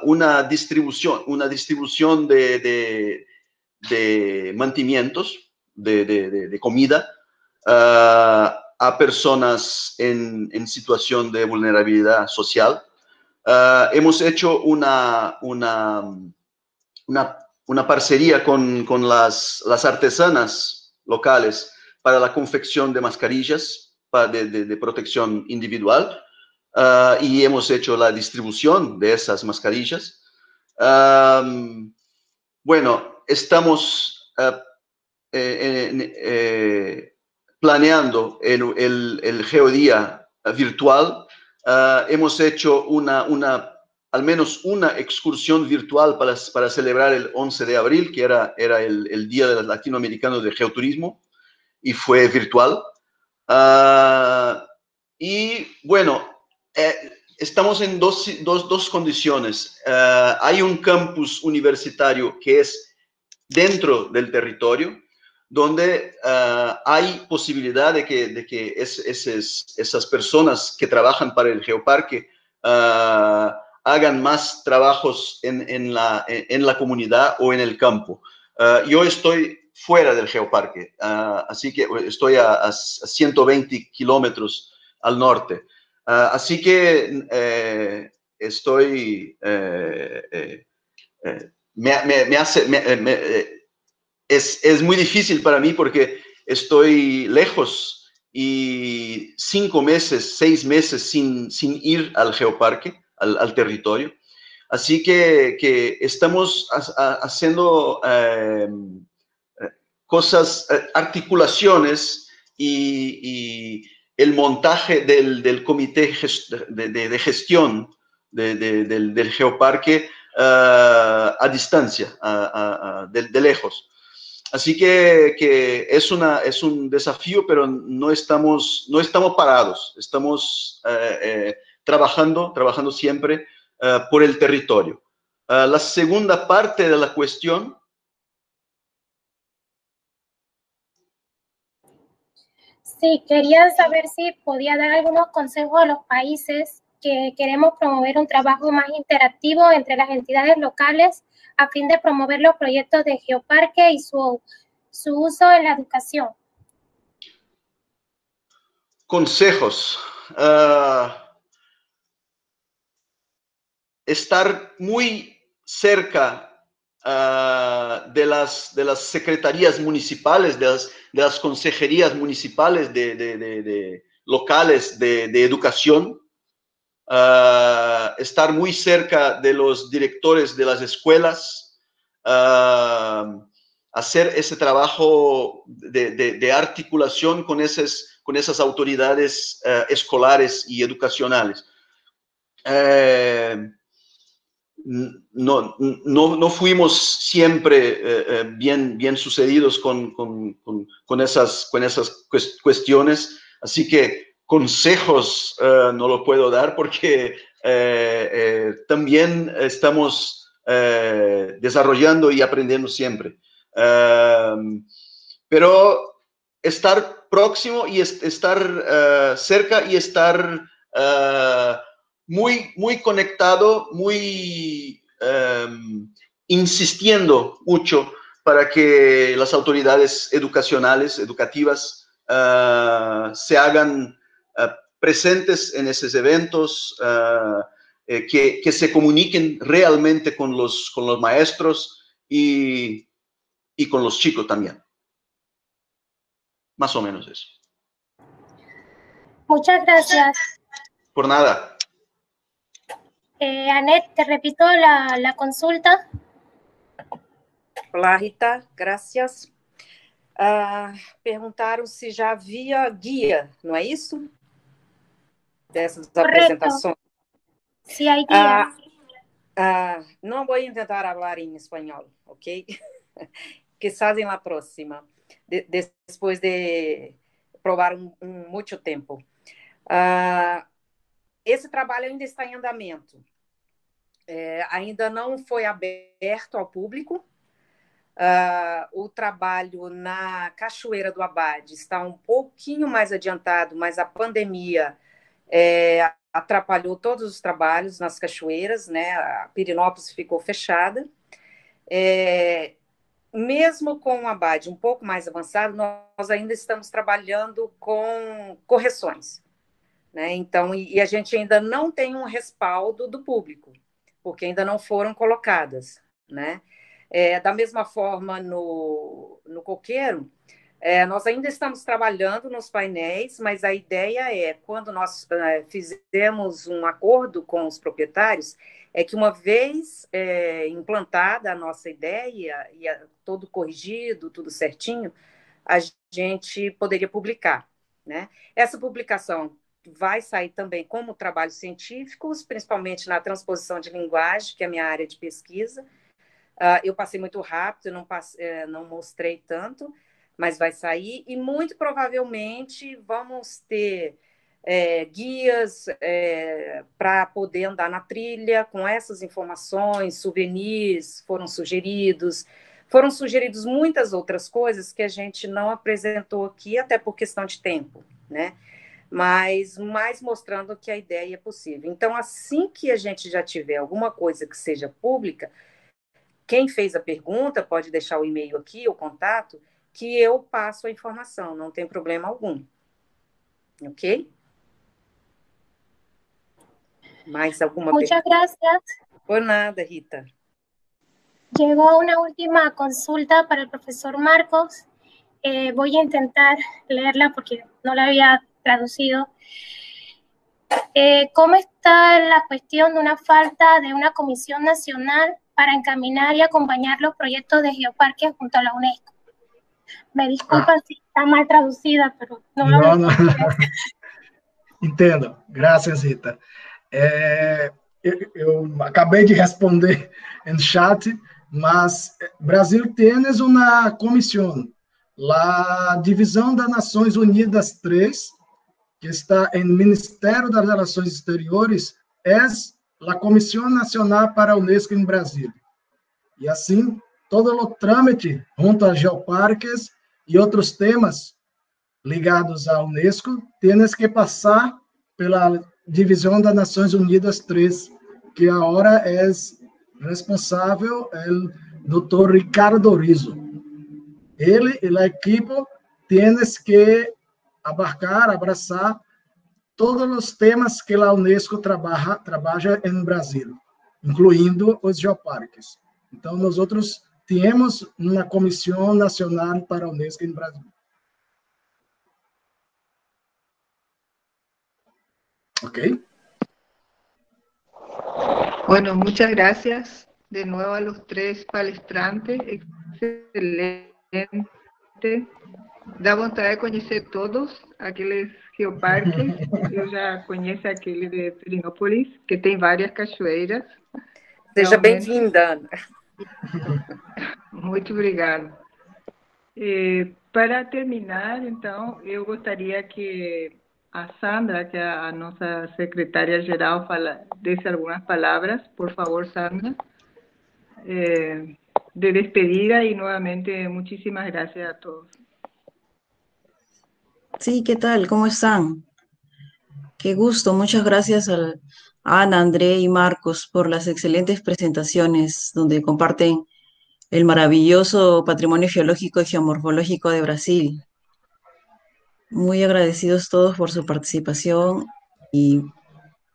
Speaker 4: una distribución de mantenimientos, de comida, a personas en situación de vulnerabilidad social. Hemos hecho una parcería con las artesanas locales para la confección de mascarillas de protección individual, y hemos hecho la distribución de esas mascarillas. Bueno, estamos planeando el Geodía virtual. Hemos hecho al menos una excursión virtual para celebrar el 11 de abril, que era el Día Latinoamericano de Geoturismo, y fue virtual. Y bueno, estamos en dos condiciones. Hay un campus universitario que es dentro del territorio. donde hay posibilidad de que esas personas que trabajan para el geoparque hagan más trabajos en la comunidad o en el campo. Yo estoy fuera del geoparque, así que estoy a 120 kilómetros al norte. Así que estoy... es muy difícil para mí porque estoy lejos y 5 meses, 6 meses sin ir al geoparque, al territorio. Así que estamos haciendo cosas, articulaciones y el montaje del comité de gestión del geoparque a distancia, de lejos. Así que es un desafío, pero no estamos parados, estamos trabajando siempre por el territorio. La segunda parte de la cuestión.
Speaker 6: Sí, quería saber si podía dar algunos consejos a los países que queremos promover un trabajo más interactivo entre las entidades locales a fin de promover los proyectos de geoparque y su uso en la educación.
Speaker 4: Consejos. Estar muy cerca de las secretarías municipales, de las consejerías municipales locales de educación, estar muy cerca de los directores de las escuelas, hacer ese trabajo de articulación con esas autoridades escolares y educacionales. No fuimos siempre bien sucedidos con esas cuestiones, así que consejos no lo puedo dar porque también estamos desarrollando y aprendiendo siempre. Pero estar próximo y estar cerca y estar muy conectado, muy insistiendo mucho para que las autoridades educativas, se hagan presentes en esos eventos, que se comuniquen realmente con los maestros y con los chicos también. Más o menos eso.
Speaker 6: Muchas gracias.
Speaker 4: Por nada.
Speaker 6: Annette, te repito la consulta.
Speaker 1: Olá, Rita, graças. Perguntaram se já havia guia, não é isso? Dessas apresentações.
Speaker 6: Sí, hay guía.
Speaker 1: Não vou tentar falar em espanhol, ok? Quizás em la próxima, depois de provar muito tempo. Esse trabalho ainda está em andamento. Ainda não foi aberto ao público. O trabalho na Cachoeira do Abade está um pouquinho mais adiantado, mas a pandemia atrapalhou todos os trabalhos nas cachoeiras, né? A Pirinópolis ficou fechada. Mesmo com o Abade um pouco mais avançado, nós ainda estamos trabalhando com correções, né? Então, e a gente ainda não tem um respaldo do público, porque ainda não foram colocadas, né? Da mesma forma, no coqueiro, nós ainda estamos trabalhando nos painéis, mas a ideia quando nós fizemos um acordo com os proprietários, que uma vez implantada a nossa ideia, e todo corrigido, tudo certinho, a gente poderia publicar, né? Essa publicação vai sair também como trabalhos científicos, principalmente na transposição de linguagem, que é a minha área de pesquisa. Eu passei muito rápido, não mostrei tanto, mas vai sair, e muito provavelmente vamos ter guias para poder andar na trilha com essas informações, souvenirs foram sugeridos, Foram sugeridas muitas outras coisas que a gente não apresentou aqui, até por questão de tempo, né? Mas mais mostrando que a ideia é possível. Então, assim que a gente já tiver alguma coisa que seja pública, quem fez a pergunta pode deixar o e-mail aqui, o contato, que eu passo a informação, não tem problema algum. Ok? Mais alguma pergunta?
Speaker 6: Muchas gracias.
Speaker 1: Por nada, Rita.
Speaker 6: Llegó una última consulta para el profesor Marcos. Voy a intentar leerla porque no la había traducido. ¿Cómo está la cuestión de una falta de una comisión nacional para encaminar y acompañar los proyectos de geoparques junto a la UNESCO? Me disculpan si está mal traducida, pero no lo
Speaker 2: No. Entendo. Graças, Rita. Eu acabei de responder no chat, mas Brasil tem uma comissão, a Divisão das Nações Unidas 3, que está no Ministério das Relações Exteriores, é a Comissão Nacional para a Unesco em Brasil. E assim, todo o trâmite junto a geoparques e outros temas ligados à Unesco, tienes que passar pela Divisão das Nações Unidas 3, que agora é responsável o Dr. Ricardo Rizzo. Ele e a equipe tienes que abraçar todos os temas que a Unesco trabalha em Brasil, incluindo os geoparques. Então, nós temos uma Comissão Nacional para a Unesco em Brasil. Ok?
Speaker 5: Bueno, muchas gracias de nuevo a los tres palestrantes. Excelente. Dá vontade de conhecer todos aqueles geoparques. Eu já conheço aquele de Pirinópolis, que tem várias cachoeiras.
Speaker 1: Seja bem-vinda, Ana.
Speaker 5: Muito obrigada. Para terminar, então, eu gostaria que a Sandra, que é a nossa secretária-geral, desse algumas palavras. Por favor, Sandra. De despedida y nuevamente muchísimas gracias a todos.
Speaker 7: Sí, ¿qué tal? ¿Cómo están? Qué gusto. Muchas gracias a Ana, André y Marcos por las excelentes presentaciones donde comparten el maravilloso patrimonio geológico y geomorfológico de Brasil. Muy agradecidos todos por su participación y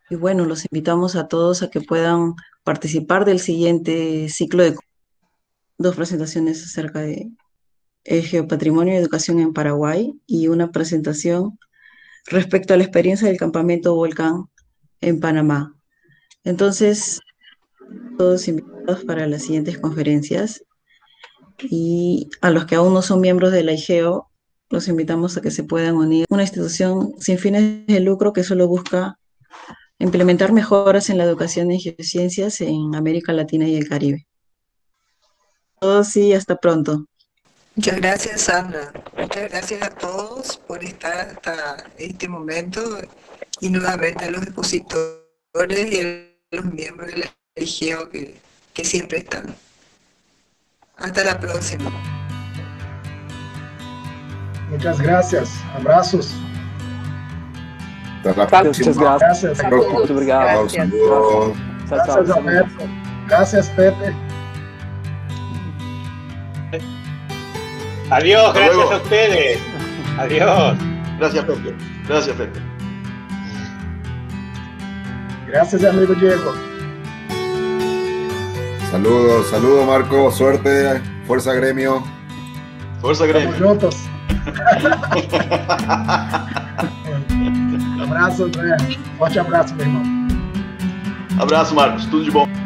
Speaker 7: bueno, los invitamos a todos a que puedan participar del siguiente ciclo de 2 presentaciones acerca de el geopatrimonio y educación en Paraguay y una presentación respecto a la experiencia del campamento Volcán en Panamá. Entonces, todos invitados para las siguientes conferencias y a los que aún no son miembros de la IGEO, los invitamos a que se puedan unir. Una institución sin fines de lucro que solo busca implementar mejoras en la educación en geociencias en América Latina y el Caribe. Todos y hasta pronto.
Speaker 5: Muchas gracias, Sandra. Muchas gracias a todos por estar hasta este momento y nuevamente a los expositores y a los miembros de la IGEO que siempre están. Hasta la próxima.
Speaker 2: Muchas gracias. Abraços.
Speaker 3: Até la próxima.
Speaker 8: Muchas gracias.
Speaker 2: Gracias.
Speaker 8: Muito obrigado.
Speaker 1: Gracias.
Speaker 3: Saludos.
Speaker 2: Gracias, Alberto. Gracias, Pepe.
Speaker 9: Adiós,
Speaker 4: Hasta
Speaker 9: gracias
Speaker 4: luego.
Speaker 9: a ustedes. Adiós.
Speaker 4: Gracias, Pepe. Gracias, Pepe.
Speaker 2: Gracias, amigo Diego.
Speaker 3: Saludos, saludos, Marco. Suerte. Fuerza, gremio.
Speaker 4: Força,
Speaker 2: Estamos
Speaker 4: Grêmio.
Speaker 2: juntos. Abraço, André. Forte abraço, meu irmão.
Speaker 4: Abraço, Marcos. Tudo de bom.